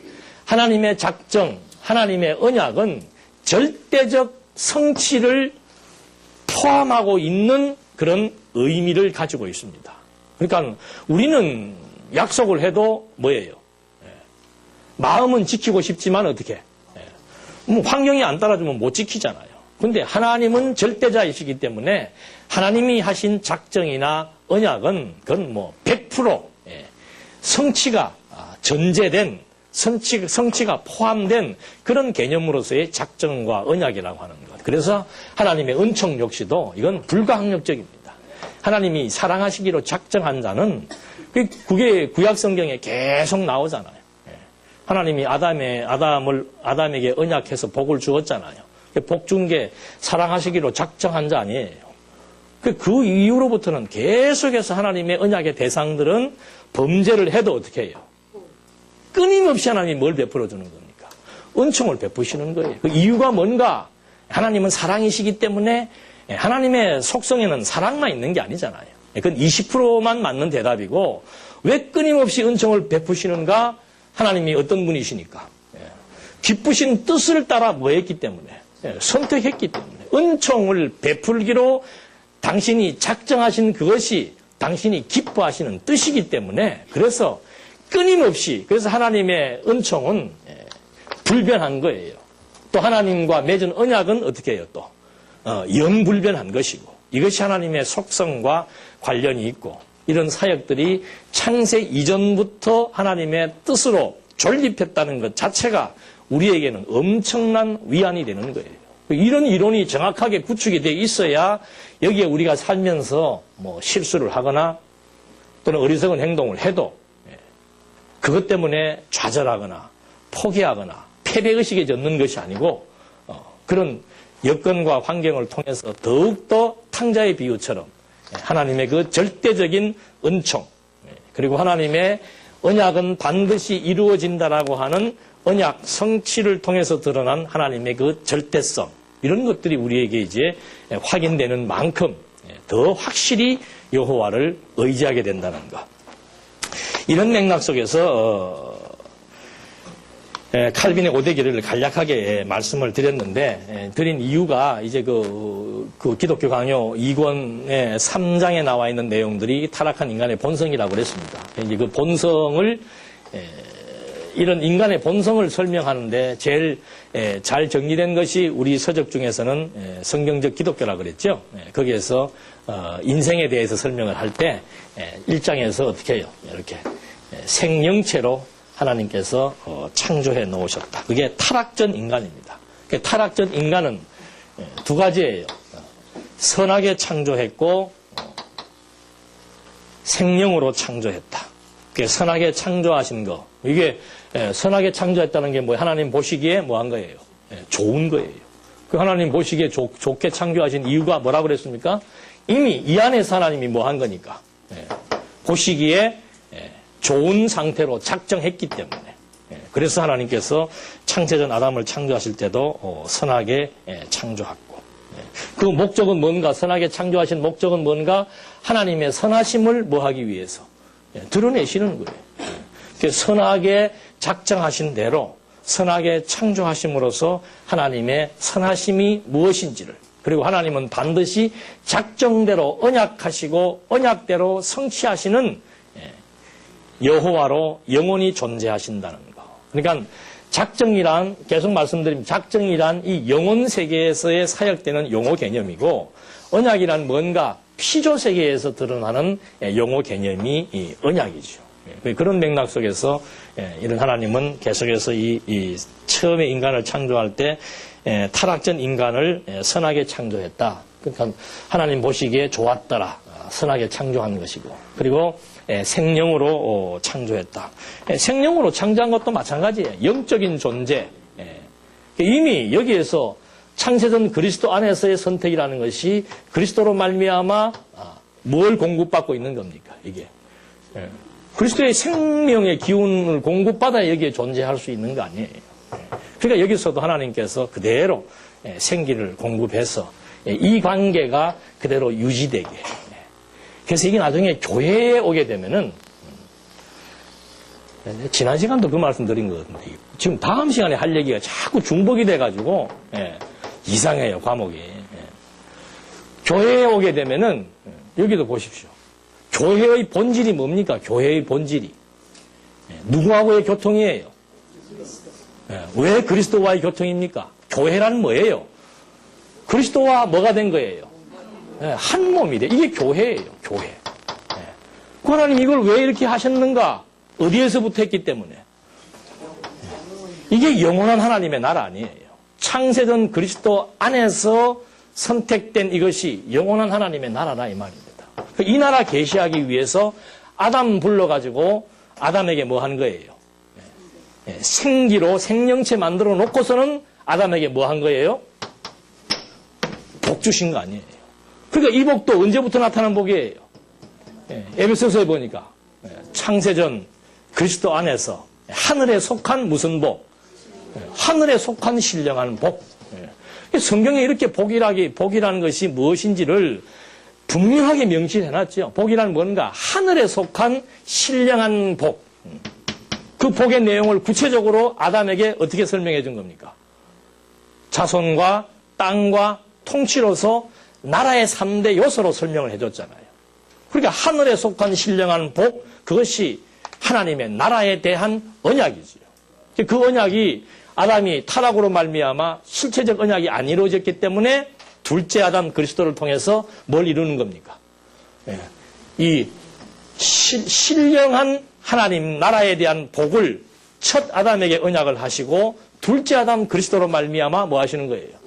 [SPEAKER 2] 하나님의 작정, 하나님의 언약은 절대적 성취를 포함하고 있는 그런 의미를 가지고 있습니다. 그러니까 우리는 약속을 해도 뭐예요? 마음은 지키고 싶지만 어떻게? 환경이 안 따라주면 못 지키잖아요. 근데 하나님은 절대자이시기 때문에 하나님이 하신 작정이나 언약은 그건 뭐 100% 성취가 전제된 성취가 포함된 그런 개념으로서의 작정과 언약이라고 하는 것. 그래서 하나님의 은총 역시도 이건 불가항력적입니다. 하나님이 사랑하시기로 작정한 자는 그게 구약 성경에 계속 나오잖아요. 하나님이 아담에게 언약해서 복을 주었잖아요. 복 준 게 사랑하시기로 작정한 자 아니에요. 그 이후로부터는 계속해서 하나님의 언약의 대상들은 범죄를 해도 어떻게 해요? 끊임없이 하나님이 뭘 베풀어 주는 겁니까? 은총을 베푸시는 거예요. 그 이유가 뭔가? 하나님은 사랑이시기 때문에 하나님의 속성에는 사랑만 있는 게 아니잖아요. 그건 20%만 맞는 대답이고 왜 끊임없이 은총을 베푸시는가? 하나님이 어떤 분이시니까. 기쁘신 뜻을 따라 뭐 했기 때문에? 선택했기 때문에. 은총을 베풀기로 당신이 작정하신 그것이 당신이 기뻐하시는 뜻이기 때문에 그래서 끊임없이 그래서 하나님의 은총은 불변한 거예요. 또 하나님과 맺은 언약은 어떻게 해요? 또 영불변한 것이고 이것이 하나님의 속성과 관련이 있고 이런 사역들이 창세 이전부터 하나님의 뜻으로 존립했다는 것 자체가 우리에게는 엄청난 위안이 되는 거예요. 이런 이론이 정확하게 구축이 되어 있어야 여기에 우리가 살면서 뭐 실수를 하거나 또는 어리석은 행동을 해도 그것 때문에 좌절하거나 포기하거나 패배의식에 젖는 것이 아니고 그런 여건과 환경을 통해서 더욱더 탕자의 비유처럼 하나님의 그 절대적인 은총 그리고 하나님의 언약은 반드시 이루어진다라고 하는 언약 성취를 통해서 드러난 하나님의 그 절대성 이런 것들이 우리에게 이제 확인되는 만큼 더 확실히 여호와를 의지하게 된다는 것. 이런 맥락 속에서 칼빈의 오대기를 간략하게 말씀을 드렸는데 드린 이유가 이제 그 기독교 강요 2권의 3장에 나와 있는 내용들이 타락한 인간의 본성이라고 그랬습니다. 이제 그 본성을 이런 인간의 본성을 설명하는데 제일 잘 정리된 것이 우리 서적 중에서는 성경적 기독교라고 그랬죠. 거기에서 인생에 대해서 설명을 할 때 1장에서 어떻게 해요? 이렇게 생명체로 하나님께서 창조해 놓으셨다. 그게 타락전 인간입니다. 타락전 인간은 두 가지예요. 선하게 창조했고 생명으로 창조했다. 그게 선하게 창조하신 거. 이게 선하게 창조했다는 게 뭐예요? 하나님 보시기에 뭐 한 거예요? 좋은 거예요. 그 하나님 보시기에 좋게 창조하신 이유가 뭐라고 그랬습니까? 이미 이 안에서 하나님이 뭐 한 거니까. 보시기에 좋은 상태로 작정했기 때문에. 그래서 하나님께서 창세전 아담을 창조하실 때도 선하게 창조했고. 그 목적은 뭔가? 선하게 창조하신 목적은 뭔가? 하나님의 선하심을 뭐 하기 위해서? 드러내시는 거예요. 선하게 작정하신 대로 선하게 창조하심으로써 하나님의 선하심이 무엇인지를 그리고 하나님은 반드시 작정대로 언약하시고 언약대로 성취하시는 여호와로 영원히 존재하신다는 거. 그러니까 작정이란, 계속 말씀드리면 작정이란 이 영혼 세계에서의 사역되는 용어 개념이고, 언약이란 뭔가 피조 세계에서 드러나는 용어 개념이 이 언약이죠. 그런 맥락 속에서 이런 하나님은 계속해서 이 처음에 인간을 창조할 때 타락전 인간을 선하게 창조했다. 그러니까 하나님 보시기에 좋았더라. 선하게 창조한 것이고, 그리고 생명으로 창조했다. 생명으로 창조한 것도 마찬가지예요. 영적인 존재. 이미 여기에서 창세전 그리스도 안에서의 선택이라는 것이 그리스도로 말미암아 뭘 공급받고 있는 겁니까? 이게 그리스도의 생명의 기운을 공급받아야 여기에 존재할 수 있는 거 아니에요. 그러니까 여기서도 하나님께서 그대로 생기를 공급해서 이 관계가 그대로 유지되게. 그래서 이게 나중에 교회에 오게 되면은, 지난 시간도 그 말씀 드린 것 같은데, 지금 다음 시간에 할 얘기가 자꾸 중복이 돼가지고, 이상해요, 과목이. 교회에 오게 되면은, 여기도 보십시오. 교회의 본질이 뭡니까? 교회의 본질이. 누구하고의 교통이에요? 왜 그리스도와의 교통입니까? 교회란 뭐예요? 그리스도와 뭐가 된 거예요? 한 몸이 돼. 이게 교회예요, 교회. 그 하나님 이걸 왜 이렇게 하셨는가? 어디에서부터 했기 때문에. 이게 영원한 하나님의 나라 아니에요. 창세전 그리스도 안에서 선택된 이것이 영원한 하나님의 나라라 이 말입니다. 이 나라 계시하기 위해서 아담 불러가지고 아담에게 뭐 한 거예요? 생기로 생명체 만들어 놓고서는 아담에게 뭐 한 거예요? 복 주신 거 아니에요. 그러니까 이 복도 언제부터 나타난 복이에요? 에베소서에 보니까 창세전 그리스도 안에서 하늘에 속한 무슨 복? 하늘에 속한 신령한 복. 성경에 이렇게 복이라는 것이 무엇인지를 분명하게 명시해놨죠. 복이란 뭔가 하늘에 속한 신령한 복. 그 복의 내용을 구체적으로 아담에게 어떻게 설명해 준 겁니까? 자손과 땅과 통치로서 나라의 3대 요소로 설명을 해줬잖아요. 그러니까 하늘에 속한 신령한 복, 그것이 하나님의 나라에 대한 언약이지요. 그 언약이 아담이 타락으로 말미암아 실체적 언약이 안 이루어졌기 때문에 둘째 아담 그리스도를 통해서 뭘 이루는 겁니까? 이 신령한 하나님 나라에 대한 복을 첫 아담에게 언약을 하시고 둘째 아담 그리스도로 말미암아 뭐 하시는 거예요?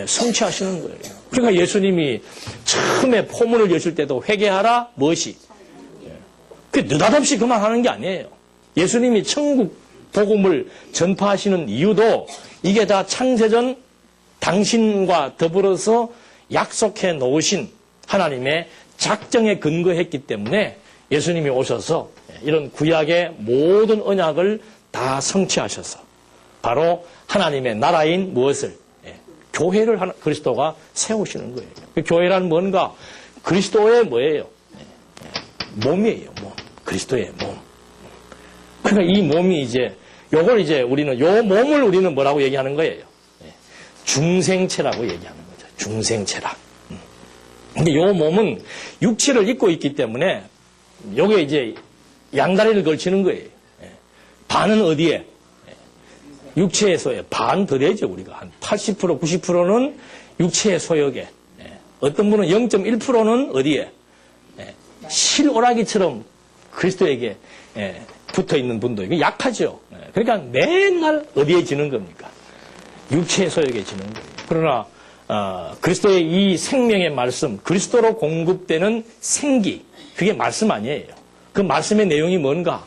[SPEAKER 2] 성취하시는 거예요. 그러니까 예수님이 처음에 포문을 여실 때도 회개하라 무엇이? 그 느닷없이 그만하는 게 아니에요. 예수님이 천국 복음을 전파하시는 이유도 이게 다 창세전 당신과 더불어서 약속해 놓으신 하나님의 작정에 근거했기 때문에 예수님이 오셔서 이런 구약의 모든 언약을 다 성취하셔서 바로 하나님의 나라인 무엇을? 교회를 그리스도가 세우시는 거예요. 교회란 뭔가? 그리스도의 뭐예요? 몸이에요, 몸. 그리스도의 몸. 그러니까 이 몸이 요걸 우리는, 요 몸을 우리는 뭐라고 얘기하는 거예요? 중생체라고 얘기하는 거죠. 중생체라. 근데 요 몸은 육체를 입고 있기 때문에 요게 양다리를 걸치는 거예요. 반은 어디에? 육체의 소유, 반 더 되죠, 우리가. 한 80%, 90%는 육체의 소욕에. 어떤 분은 0.1%는 어디에? 실오라기처럼 그리스도에게 붙어 있는 분도 이거 약하죠. 그러니까 맨날 어디에 지는 겁니까? 육체의 소욕에 지는 거예요. 그러나 그리스도의 이 생명의 말씀, 그리스도로 공급되는 생기, 그게 말씀 아니에요. 그 말씀의 내용이 뭔가?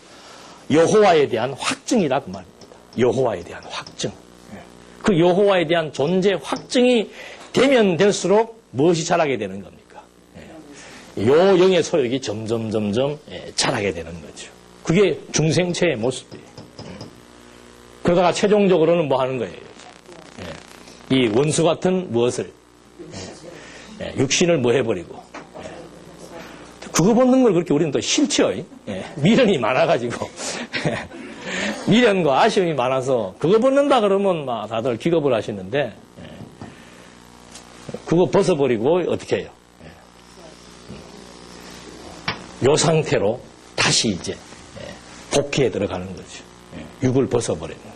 [SPEAKER 2] 여호와에 대한 확증이다 그 말입니다. 여호와에 대한 확증. 그 여호와에 대한 존재 확증이 되면 될수록 무엇이 자라게 되는 겁니까? 요 영의 소욕이 점점 자라게 되는 거죠. 그게 중생체의 모습이에요. 그러다가 최종적으로는 뭐 하는 거예요? 이 원수 같은 무엇을? 육신을 뭐 해버리고. 그거 보는 걸 그렇게 우리는 또 싫죠. 미련이 많아가지고. 미련과 아쉬움이 많아서 그거 벗는다 그러면 막 다들 기겁을 하시는데 그거 벗어버리고 어떻게 해요? 요 상태로 다시 복귀에 들어가는 거죠. 육을 벗어버리는 거.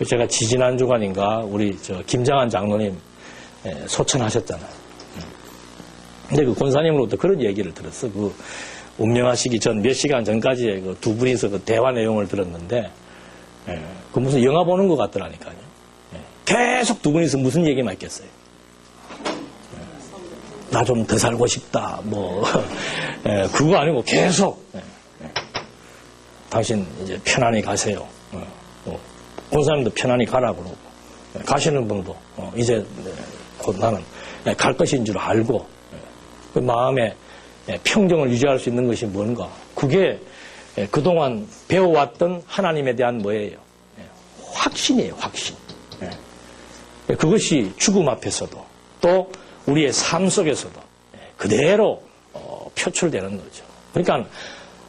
[SPEAKER 2] 제가 지지난 주간인가 우리 김장한 장로님 소천하셨잖아요. 근데 그 권사님으로부터 그런 얘기를 들었어. 그 운명하시기 전 몇 시간 전까지의 그 두 분이서 그 대화 내용을 들었는데, 그 무슨 영화 보는 것 같더라니까요. 계속 두 분이서 무슨 얘기만 했겠어요. 나 좀 더 살고 싶다. 뭐 그거 아니고 계속 당신 이제 편안히 가세요. 권사님도 편안히 가라고 그러고 가시는 분도 이제 곧 나는 갈 것인 줄 알고 그 마음에 평정을 유지할 수 있는 것이 뭔가? 그게 그동안 배워왔던 하나님에 대한 뭐예요? 확신이에요, 확신. 그것이 죽음 앞에서도 또 우리의 삶 속에서도 그대로 표출되는 거죠. 그러니까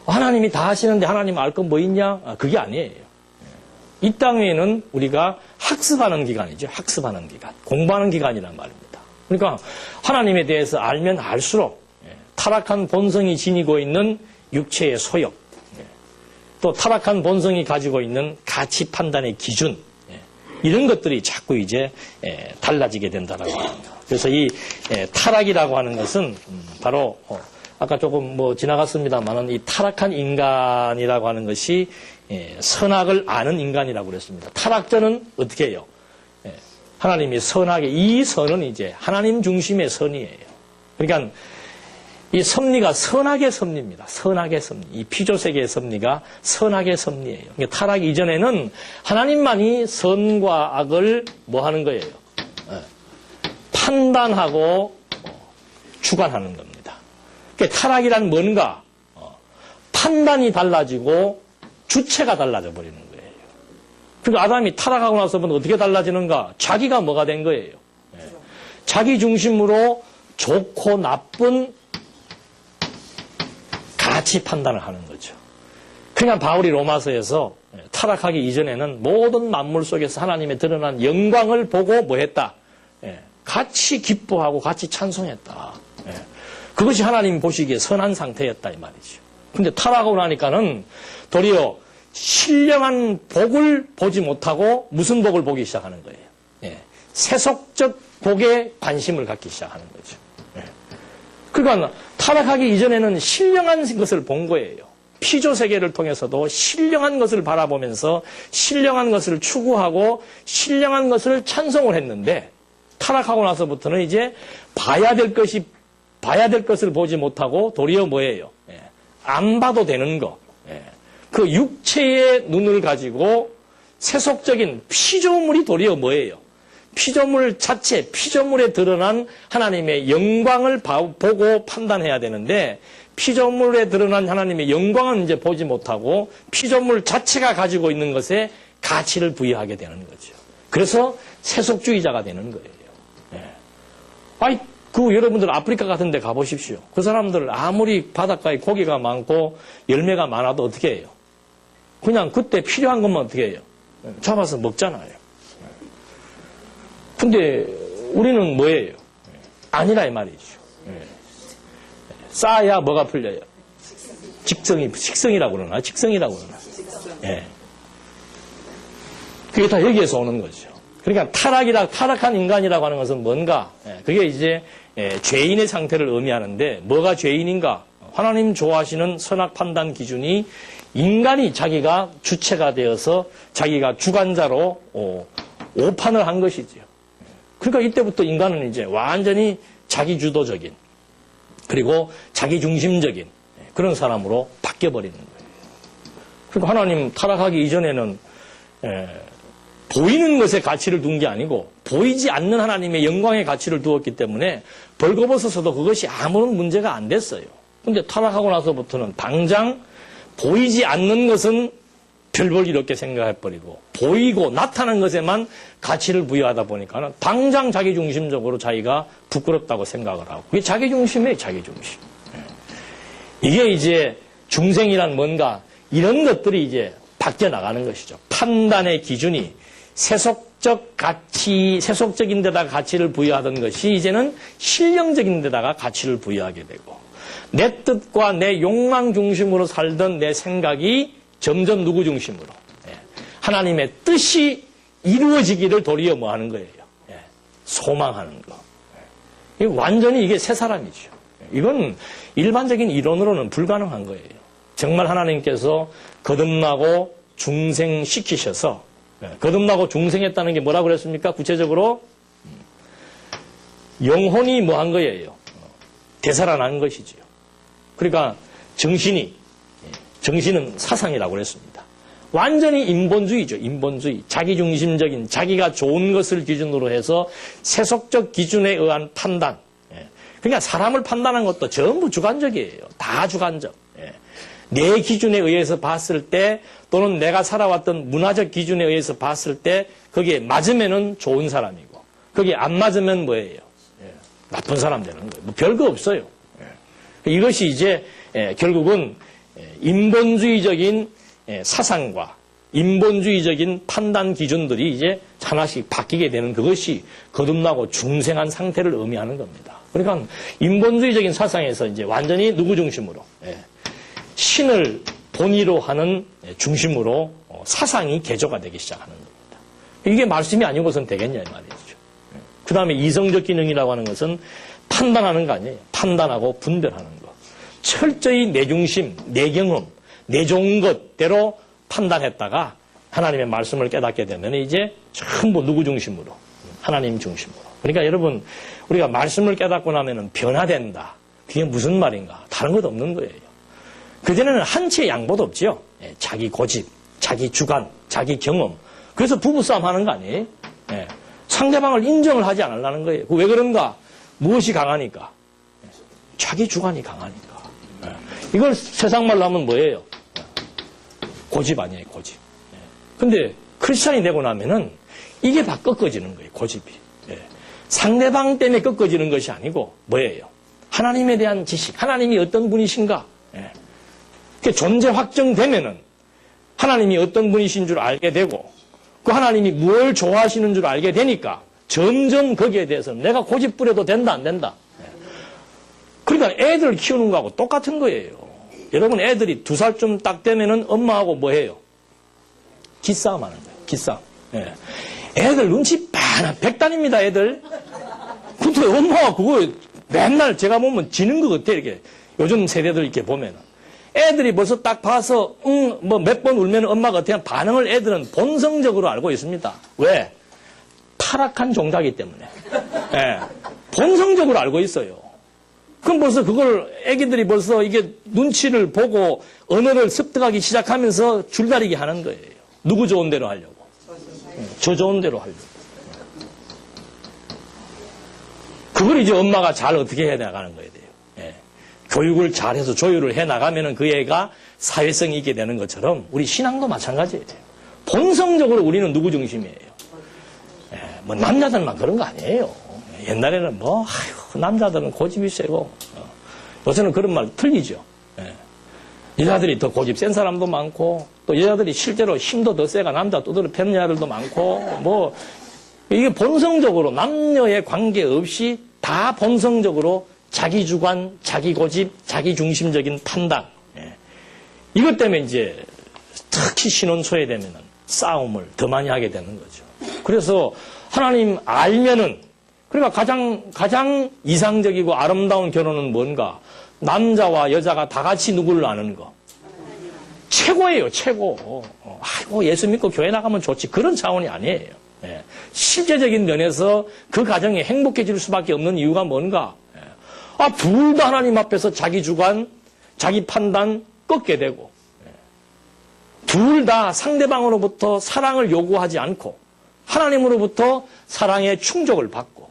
[SPEAKER 2] 하나님이 다 하시는데 하나님 알 건 뭐 있냐? 그게 아니에요. 이 땅에는 우리가 학습하는 기간이죠. 학습하는 기간. 공부하는 기간이란 말입니다. 그러니까 하나님에 대해서 알면 알수록 타락한 본성이 지니고 있는 육체의 소욕, 또 타락한 본성이 가지고 있는 가치 판단의 기준, 이런 것들이 자꾸 이제 달라지게 된다라고 합니다. 그래서 이 타락이라고 하는 것은 바로 아까 조금 뭐 지나갔습니다만은 이 타락한 인간이라고 하는 것이 선악을 아는 인간이라고 그랬습니다. 타락자는 어떻게 해요? 하나님이 선하게, 이 선은 이제 하나님 중심의 선이에요. 그러니까 이 섭리가 선악의 섭리입니다. 선악의 섭리. 이 피조세계의 섭리가 선악의 섭리예요. 그러니까 타락 이전에는 하나님만이 선과 악을 뭐 하는 거예요? 판단하고 주관하는 겁니다. 그러니까 타락이란 뭔가? 판단이 달라지고 주체가 달라져 버리는 거예요. 그러니까 아담이 타락하고 나서는 어떻게 달라지는가? 자기가 뭐가 된 거예요? 자기 중심으로 좋고 나쁜 가치 판단을 하는 거죠. 그러니까 바울이 로마서에서 타락하기 이전에는 모든 만물 속에서 하나님의 드러난 영광을 보고 뭐 했다? 같이 기뻐하고 같이 찬송했다. 그것이 하나님 보시기에 선한 상태였다 이 말이죠. 근데 타락하고 나니까는 도리어 신령한 복을 보지 못하고 무슨 복을 보기 시작하는 거예요. 세속적 복에 관심을 갖기 시작하는 거죠. 그러니까 타락하기 이전에는 신령한 것을 본 거예요. 피조 세계를 통해서도 신령한 것을 바라보면서 신령한 것을 추구하고 신령한 것을 찬송을 했는데 타락하고 나서부터는 이제 봐야 될 것을 보지 못하고 도리어 뭐예요? 안 봐도 되는 거. 그 육체의 눈을 가지고 세속적인 피조물이 도리어 뭐예요? 피조물 자체, 피조물에 드러난 하나님의 영광을 보고 판단해야 되는데 피조물에 드러난 하나님의 영광은 이제 보지 못하고 피조물 자체가 가지고 있는 것에 가치를 부여하게 되는 거죠. 그래서 세속주의자가 되는 거예요. 여러분들 아프리카 같은 데 가보십시오. 그 사람들 아무리 바닷가에 고기가 많고 열매가 많아도 어떻게 해요? 그냥 그때 필요한 것만 어떻게 해요? 잡아서 먹잖아요. 근데 우리는 뭐예요? 아니라 이 말이죠. 쌓아야 뭐가 풀려요? 식성이라고 그러나? 직성이라고 그러나? 그게 다 여기에서 오는 거죠. 그러니까 타락한 인간이라고 하는 것은 뭔가? 그게 이제 죄인의 상태를 의미하는데 뭐가 죄인인가? 하나님 좋아하시는 선악 판단 기준이 인간이 자기가 주체가 되어서 자기가 주관자로 오판을 한 것이죠. 그러니까 이때부터 인간은 이제 완전히 자기주도적인 그리고 자기중심적인 그런 사람으로 바뀌어버리는 거예요. 그러니까 하나님 타락하기 이전에는 보이는 것에 가치를 둔 게 아니고 보이지 않는 하나님의 영광의 가치를 두었기 때문에 벌거벗어서도 그것이 아무런 문제가 안 됐어요. 근데 타락하고 나서부터는 당장 보이지 않는 것은 별볼 이렇게 생각해버리고 보이고 나타난 것에만 가치를 부여하다 보니까 당장 자기중심적으로 자기가 부끄럽다고 생각을 하고 그게 자기중심이에요. 자기중심. 이게 이제 중생이란 뭔가 이런 것들이 이제 바뀌어 나가는 것이죠. 판단의 기준이 세속적 가치, 세속적인 데다가 가치를 부여하던 것이 이제는 신령적인 데다가 가치를 부여하게 되고 내 뜻과 내 욕망 중심으로 살던 내 생각이 점점 누구 중심으로? 하나님의 뜻이 이루어지기를 도리어 뭐 하는 거예요? 소망하는 거. 완전히 이게 새 사람이죠. 이건 일반적인 이론으로는 불가능한 거예요. 정말 하나님께서 거듭나고 중생시키셔서, 거듭나고 중생했다는 게 뭐라고 그랬습니까? 구체적으로 영혼이 뭐 한 거예요? 되살아난 것이지요. 그러니까 정신은 사상이라고 그랬습니다. 완전히 인본주의죠. 인본주의. 자기중심적인, 자기가 좋은 것을 기준으로 해서 세속적 기준에 의한 판단. 그러니까 사람을 판단하는 것도 전부 주관적이에요. 다 주관적. 내 기준에 의해서 봤을 때, 또는 내가 살아왔던 문화적 기준에 의해서 봤을 때 거기에 맞으면은 좋은 사람이고, 거기에 안 맞으면 뭐예요? 나쁜 사람 되는 거예요. 뭐 별거 없어요. 이것이 이제 결국은 인본주의적인 사상과 인본주의적인 판단 기준들이 이제 하나씩 바뀌게 되는 그것이 거듭나고 중생한 상태를 의미하는 겁니다. 그러니까 인본주의적인 사상에서 이제 완전히 누구 중심으로? 신을 본의로 하는 중심으로 사상이 개조가 되기 시작하는 겁니다. 이게 말씀이 아니고선 되겠냐 이 말이죠. 그 다음에 이성적 기능이라고 하는 것은 판단하는 거 아니에요. 판단하고 분별하는 거. 철저히 내 중심, 내 경험, 내 좋은 것대로 판단했다가 하나님의 말씀을 깨닫게 되면 이제 전부 누구 중심으로? 하나님 중심으로. 그러니까 여러분, 우리가 말씀을 깨닫고 나면은 변화된다. 그게 무슨 말인가? 다른 것 없는 거예요. 그전에는 한치의 양보도 없지요. 자기 고집, 자기 주관, 자기 경험. 그래서 부부싸움 하는 거 아니에요? 상대방을 인정을 하지 않으려는 거예요. 왜 그런가? 무엇이 강하니까? 자기 주관이 강하니까. 이걸 세상 말로 하면 뭐예요? 고집 아니에요, 고집. 근데 크리스찬이 되고 나면은 이게 다 꺾어지는 거예요, 고집이. 상대방 때문에 꺾어지는 것이 아니고 뭐예요? 하나님에 대한 지식, 하나님이 어떤 분이신가? 존재 확정되면은 하나님이 어떤 분이신 줄 알게 되고 그 하나님이 뭘 좋아하시는 줄 알게 되니까 점점 거기에 대해서 내가 고집 부려도 된다, 안 된다? 그러니까 애들 키우는 거하고 똑같은 거예요. 여러분 애들이 2살쯤 딱 되면은 엄마하고 뭐 해요? 기싸움 하는 거예요. 기싸움. 애들 눈치 빠나 백단입니다, 애들. 근데 엄마가 그거 맨날 제가 보면 지는 것 같아, 이렇게. 요즘 세대들 이렇게 보면은. 애들이 벌써 딱 봐서, 뭐 몇 번 울면 엄마가 어떻게 하는 반응을 애들은 본성적으로 알고 있습니다. 왜? 타락한 종자이기 때문에. 본성적으로 알고 있어요. 그럼 벌써 그걸 애기들이 벌써 이게 눈치를 보고 언어를 습득하기 시작하면서 줄다리기 하는 거예요. 누구 좋은 대로 하려고. 저 좋은 대로 하려고. 그걸 이제 엄마가 잘 어떻게 해 나가는 거예요. 교육을 잘해서 조율을 해 나가면은 그 애가 사회성이 있게 되는 것처럼 우리 신앙도 마찬가지예요. 본성적으로 우리는 누구 중심이에요? 뭐 남자들만 그런 거 아니에요. 옛날에는 뭐 아이고 남자들은 고집이 세고 요새는 그런 말 틀리죠. 여자들이 더 고집 센 사람도 많고 또 여자들이 실제로 힘도 더 세가 남자 두드러 패는 여자들도 많고 뭐 이게 본성적으로 남녀의 관계 없이 다 본성적으로 자기 주관, 자기 고집, 자기 중심적인 판단. 이것 때문에 이제 특히 신혼초에 되면은 싸움을 더 많이 하게 되는 거죠. 그래서 하나님 알면은 그러니까 가장 이상적이고 아름다운 결혼은 뭔가? 남자와 여자가 다 같이 누구를 아는 거. 최고예요, 최고. 아이고, 예수 믿고 교회 나가면 좋지. 그런 차원이 아니에요. 실제적인 면에서 그 가정이 행복해질 수밖에 없는 이유가 뭔가? 둘 다 하나님 앞에서 자기 주관, 자기 판단 꺾게 되고, 둘 다 상대방으로부터 사랑을 요구하지 않고, 하나님으로부터 사랑의 충족을 받고,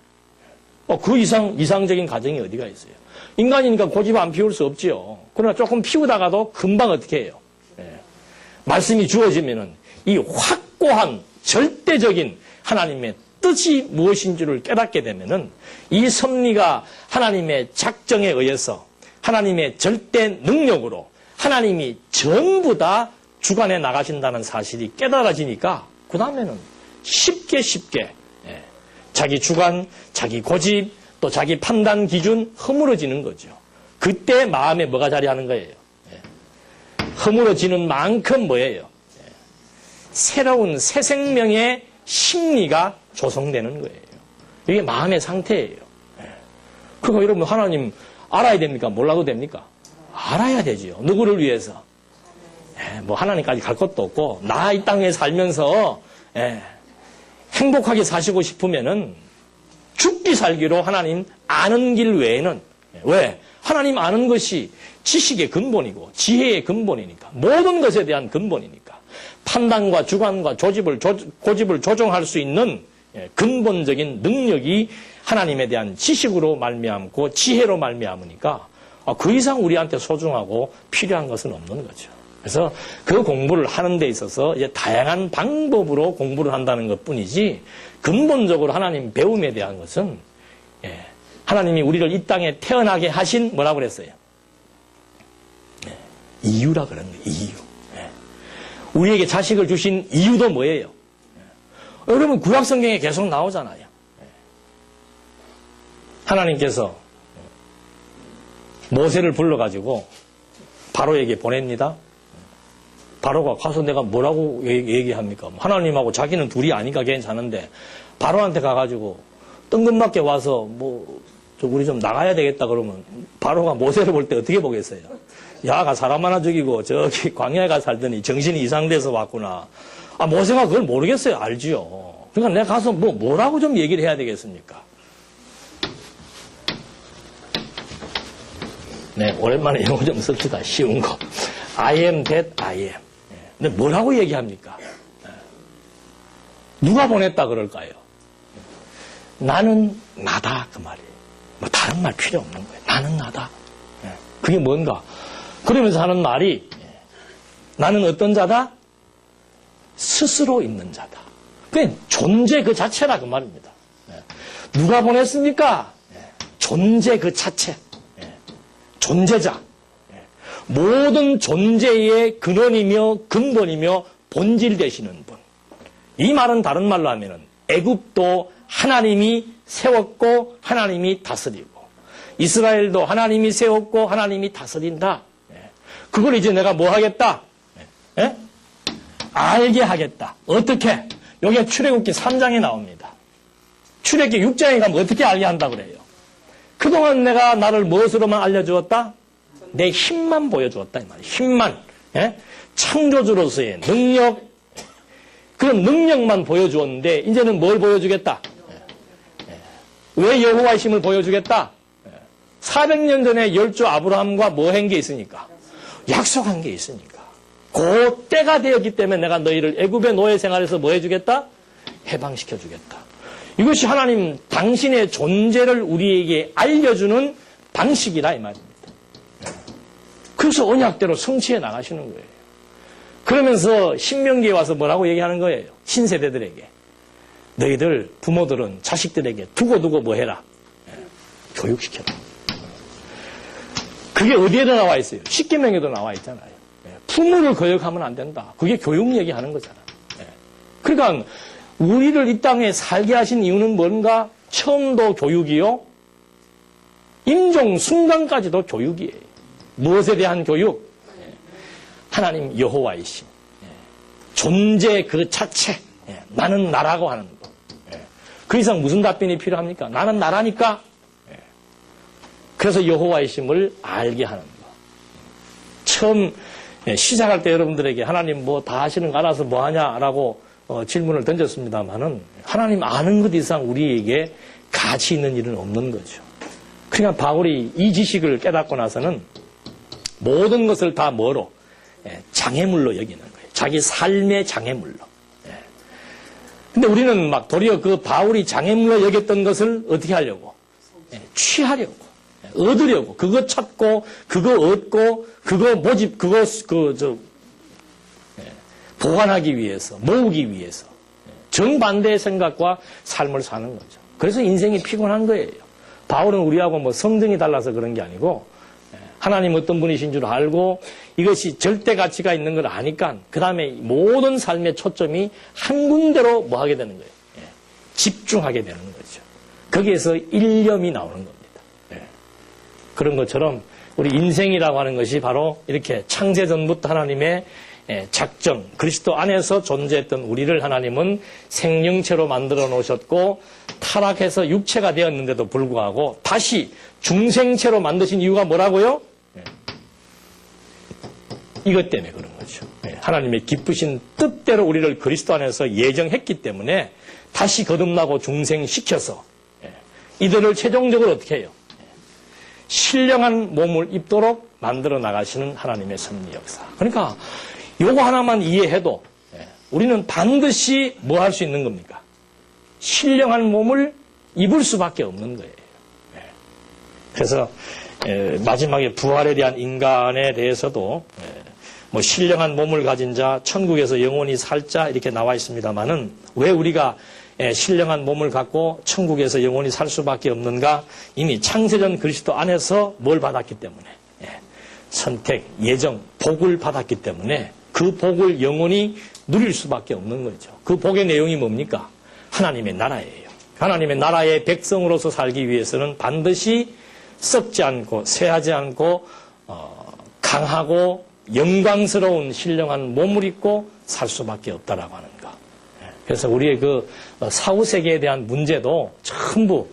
[SPEAKER 2] 그 이상적인 가정이 어디가 있어요? 인간이니까 고집 안 피울 수 없지요. 그러나 조금 피우다가도 금방 어떻게 해요? 말씀이 주어지면은 이 확고한 절대적인 하나님의 뜻이 무엇인지를 깨닫게 되면은 이 섭리가 하나님의 작정에 의해서 하나님의 절대 능력으로 하나님이 전부 다 주관해 나가신다는 사실이 깨달아지니까 그 다음에는 쉽게 자기 주관, 자기 고집, 또 자기 판단 기준 허물어지는 거죠. 그때 마음에 뭐가 자리하는 거예요? 허물어지는 만큼 뭐예요? 새로운 새 생명의 심리가 조성되는 거예요. 이게 마음의 상태예요. 그러니까 여러분 하나님 알아야 됩니까? 몰라도 됩니까? 알아야 되지요. 누구를 위해서? 뭐 하나님까지 갈 것도 없고 나 이 땅에 살면서 행복하게 사시고 싶으면은 죽기 살기로 하나님 아는 길 외에는 왜? 하나님 아는 것이 지식의 근본이고 지혜의 근본이니까 모든 것에 대한 근본이니까 판단과 주관과 고집을 조정할 수 있는 근본적인 능력이 하나님에 대한 지식으로 말미암고 지혜로 말미암으니까 그 이상 우리한테 소중하고 필요한 것은 없는 거죠. 그래서 그 공부를 하는 데 있어서 이제 다양한 방법으로 공부를 한다는 것 뿐이지 근본적으로 하나님 배움에 대한 것은 하나님이 우리를 이 땅에 태어나게 하신 뭐라고 그랬어요? 이유라 그런 거예요. 이유. 우리에게 자식을 주신 이유도 뭐예요? 여러분 구약성경에 계속 나오잖아요. 하나님께서 모세를 불러가지고 바로에게 보냅니다. 바로가 가서 내가 뭐라고 얘기합니까? 하나님하고 자기는 둘이 아니까 괜찮은데 바로한테 가가지고 뜬금맞게 와서 우리 좀 나가야 되겠다 그러면 바로가 모세를 볼 때 어떻게 보겠어요? 야가 사람 하나 죽이고 저기 광야에 가 살더니 정신이 이상돼서 왔구나. 모세가 그걸 모르겠어요. 알지요. 그러니까 내가 가서 뭐라고 좀 얘기를 해야 되겠습니까? 네, 오랜만에 영어 좀 씁시다. 쉬운 거. I am that I am. 근데 뭐라고 얘기합니까? 누가 보냈다 그럴까요? 나는 나다 그 말이에요. 다른 말 필요 없는 거예요. 나는 나다. 그게 뭔가? 그러면서 하는 말이 나는 어떤 자다? 스스로 있는 자다. 그게 존재 그 자체라 그 말입니다. 누가 보냈습니까? 존재 그 자체. 존재자. 모든 존재의 근원이며 근본이며 본질 되시는 분. 이 말은 다른 말로 하면은 애굽도 하나님이 세웠고 하나님이 다스리고 이스라엘도 하나님이 세웠고 하나님이 다스린다. 그걸 이제 내가 뭐 하겠다? 알게 하겠다. 어떻게? 여기에 출애굽기 3장에 나옵니다. 출애굽기 6장에 가면 어떻게 알게 한다 그래요? 그동안 내가 나를 무엇으로만 알려주었다? 내 힘만 보여주었다 이 말이에요. 힘만. 창조주로서의 능력, 그런 능력만 보여주었는데 이제는 뭘 보여주겠다? 왜 여호와의 힘을 보여주겠다? 400년 전에 열조 아브라함과 뭐 한 게 있으니까? 약속한 게 있으니까. 그 때가 되었기 때문에 내가 너희를 애굽의 노예 생활에서 뭐 해주겠다? 해방시켜주겠다. 이것이 하나님 당신의 존재를 우리에게 알려주는 방식이라 이 말입니다. 그래서 언약대로 성취해 나가시는 거예요. 그러면서 신명기에 와서 뭐라고 얘기하는 거예요? 신세대들에게. 너희들 부모들은 자식들에게 두고 뭐 해라? 교육시켜라. 그게 어디에도 나와 있어요? 십계명에도 나와 있잖아요. 부모를 거역하면 안 된다. 그게 교육 얘기하는 거잖아요. 그러니까 우리를 이 땅에 살게 하신 이유는 뭔가? 처음도 교육이요. 임종 순간까지도 교육이에요. 무엇에 대한 교육? 하나님 여호와이심. 존재 그 자체. 나는 나라고 하는 거. 그 이상 무슨 답변이 필요합니까? 나는 나라니까. 그래서 여호와이심을 알게 하는 거. 처음 시작할 때 여러분들에게 하나님 뭐 다 하시는 거 알아서 뭐 하냐라고 질문을 던졌습니다만은 하나님 아는 것 이상 우리에게 가치 있는 일은 없는 거죠. 그러니까 바울이 이 지식을 깨닫고 나서는 모든 것을 다 뭐로? 장애물로 여기는 거예요. 자기 삶의 장애물로. 근데 우리는 막 도리어 그 바울이 장애물로 여겼던 것을 어떻게 하려고? 취하려고. 얻으려고. 그거 찾고, 그거 얻고, 그거 모집, 보관하기 위해서, 모으기 위해서. 정반대의 생각과 삶을 사는 거죠. 그래서 인생이 피곤한 거예요. 바울은 우리하고 뭐 성등이 달라서 그런 게 아니고, 하나님 어떤 분이신 줄 알고 이것이 절대 가치가 있는 걸 아니까 그 다음에 모든 삶의 초점이 한 군데로 뭐 하게 되는 거예요? 집중하게 되는 거죠. 거기에서 일념이 나오는 겁니다. 그런 것처럼 우리 인생이라고 하는 것이 바로 이렇게 창세전부터 하나님의 작정, 그리스도 안에서 존재했던 우리를 하나님은 생명체로 만들어 놓으셨고 타락해서 육체가 되었는데도 불구하고 다시 중생체로 만드신 이유가 뭐라고요? 이것 때문에 그런 거죠. 하나님의 기쁘신 뜻대로 우리를 그리스도 안에서 예정했기 때문에 다시 거듭나고 중생시켜서 이들을 최종적으로 어떻게 해요? 신령한 몸을 입도록 만들어 나가시는 하나님의 섭리 역사. 그러니까 요거 하나만 이해해도 우리는 반드시 뭐 할 수 있는 겁니까? 신령한 몸을 입을 수밖에 없는 거예요. 그래서 마지막에 부활에 대한 인간에 대해서도 뭐 신령한 몸을 가진 자, 천국에서 영원히 살자 이렇게 나와 있습니다만은 왜 우리가 신령한 몸을 갖고 천국에서 영원히 살 수밖에 없는가? 이미 창세전 그리스도 안에서 뭘 받았기 때문에 선택, 예정, 복을 받았기 때문에 그 복을 영원히 누릴 수밖에 없는 거죠. 그 복의 내용이 뭡니까? 하나님의 나라예요. 하나님의 나라의 백성으로서 살기 위해서는 반드시 썩지 않고 쇠하지 않고 강하고 영광스러운 신령한 몸을 입고 살 수밖에 없다라고 하는 거. 그래서 우리의 그 사후세계에 대한 문제도 전부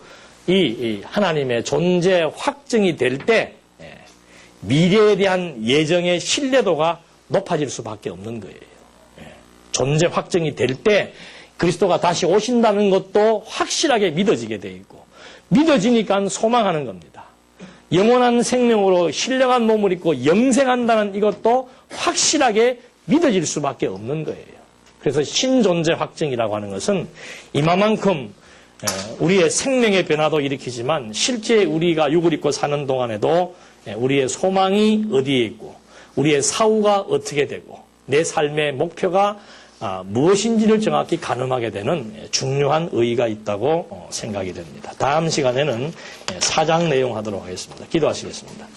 [SPEAKER 2] 이 하나님의 존재 확증이 될 때 미래에 대한 예정의 신뢰도가 높아질 수밖에 없는 거예요. 존재 확증이 될 때 그리스도가 다시 오신다는 것도 확실하게 믿어지게 돼 있고 믿어지니까 소망하는 겁니다. 영원한 생명으로 신령한 몸을 입고 영생한다는 이것도 확실하게 믿어질 수밖에 없는 거예요. 그래서 신존재 확증이라고 하는 것은 이만큼 우리의 생명의 변화도 일으키지만 실제 우리가 육을 입고 사는 동안에도 우리의 소망이 어디에 있고 우리의 사후가 어떻게 되고 내 삶의 목표가 무엇인지를 정확히 가늠하게 되는 중요한 의의가 있다고 생각이 됩니다. 다음 시간에는 4장 내용 하도록 하겠습니다. 기도하시겠습니다.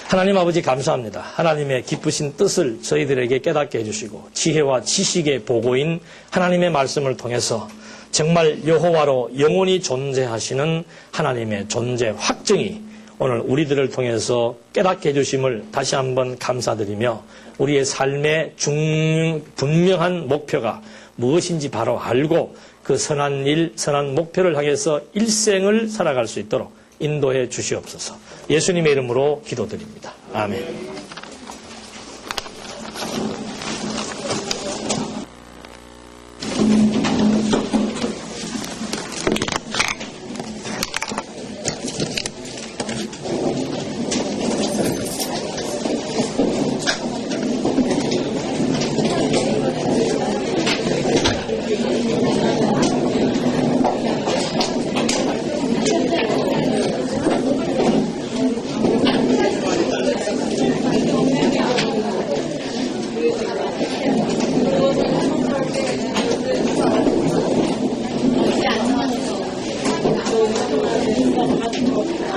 [SPEAKER 2] 하나님 아버지 감사합니다. 하나님의 기쁘신 뜻을 저희들에게 깨닫게 해주시고 지혜와 지식의 보고인 하나님의 말씀을 통해서 정말 여호와로 영원히 존재하시는 하나님의 존재 확증이 오늘 우리들을 통해서 깨닫게 해주심을 다시 한번 감사드리며 우리의 삶의 분명한 목표가 무엇인지 바로 알고 그 선한 일, 선한 목표를 향해서 일생을 살아갈 수 있도록 인도해 주시옵소서. 예수님의 이름으로 기도드립니다. 아멘.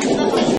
[SPEAKER 1] 안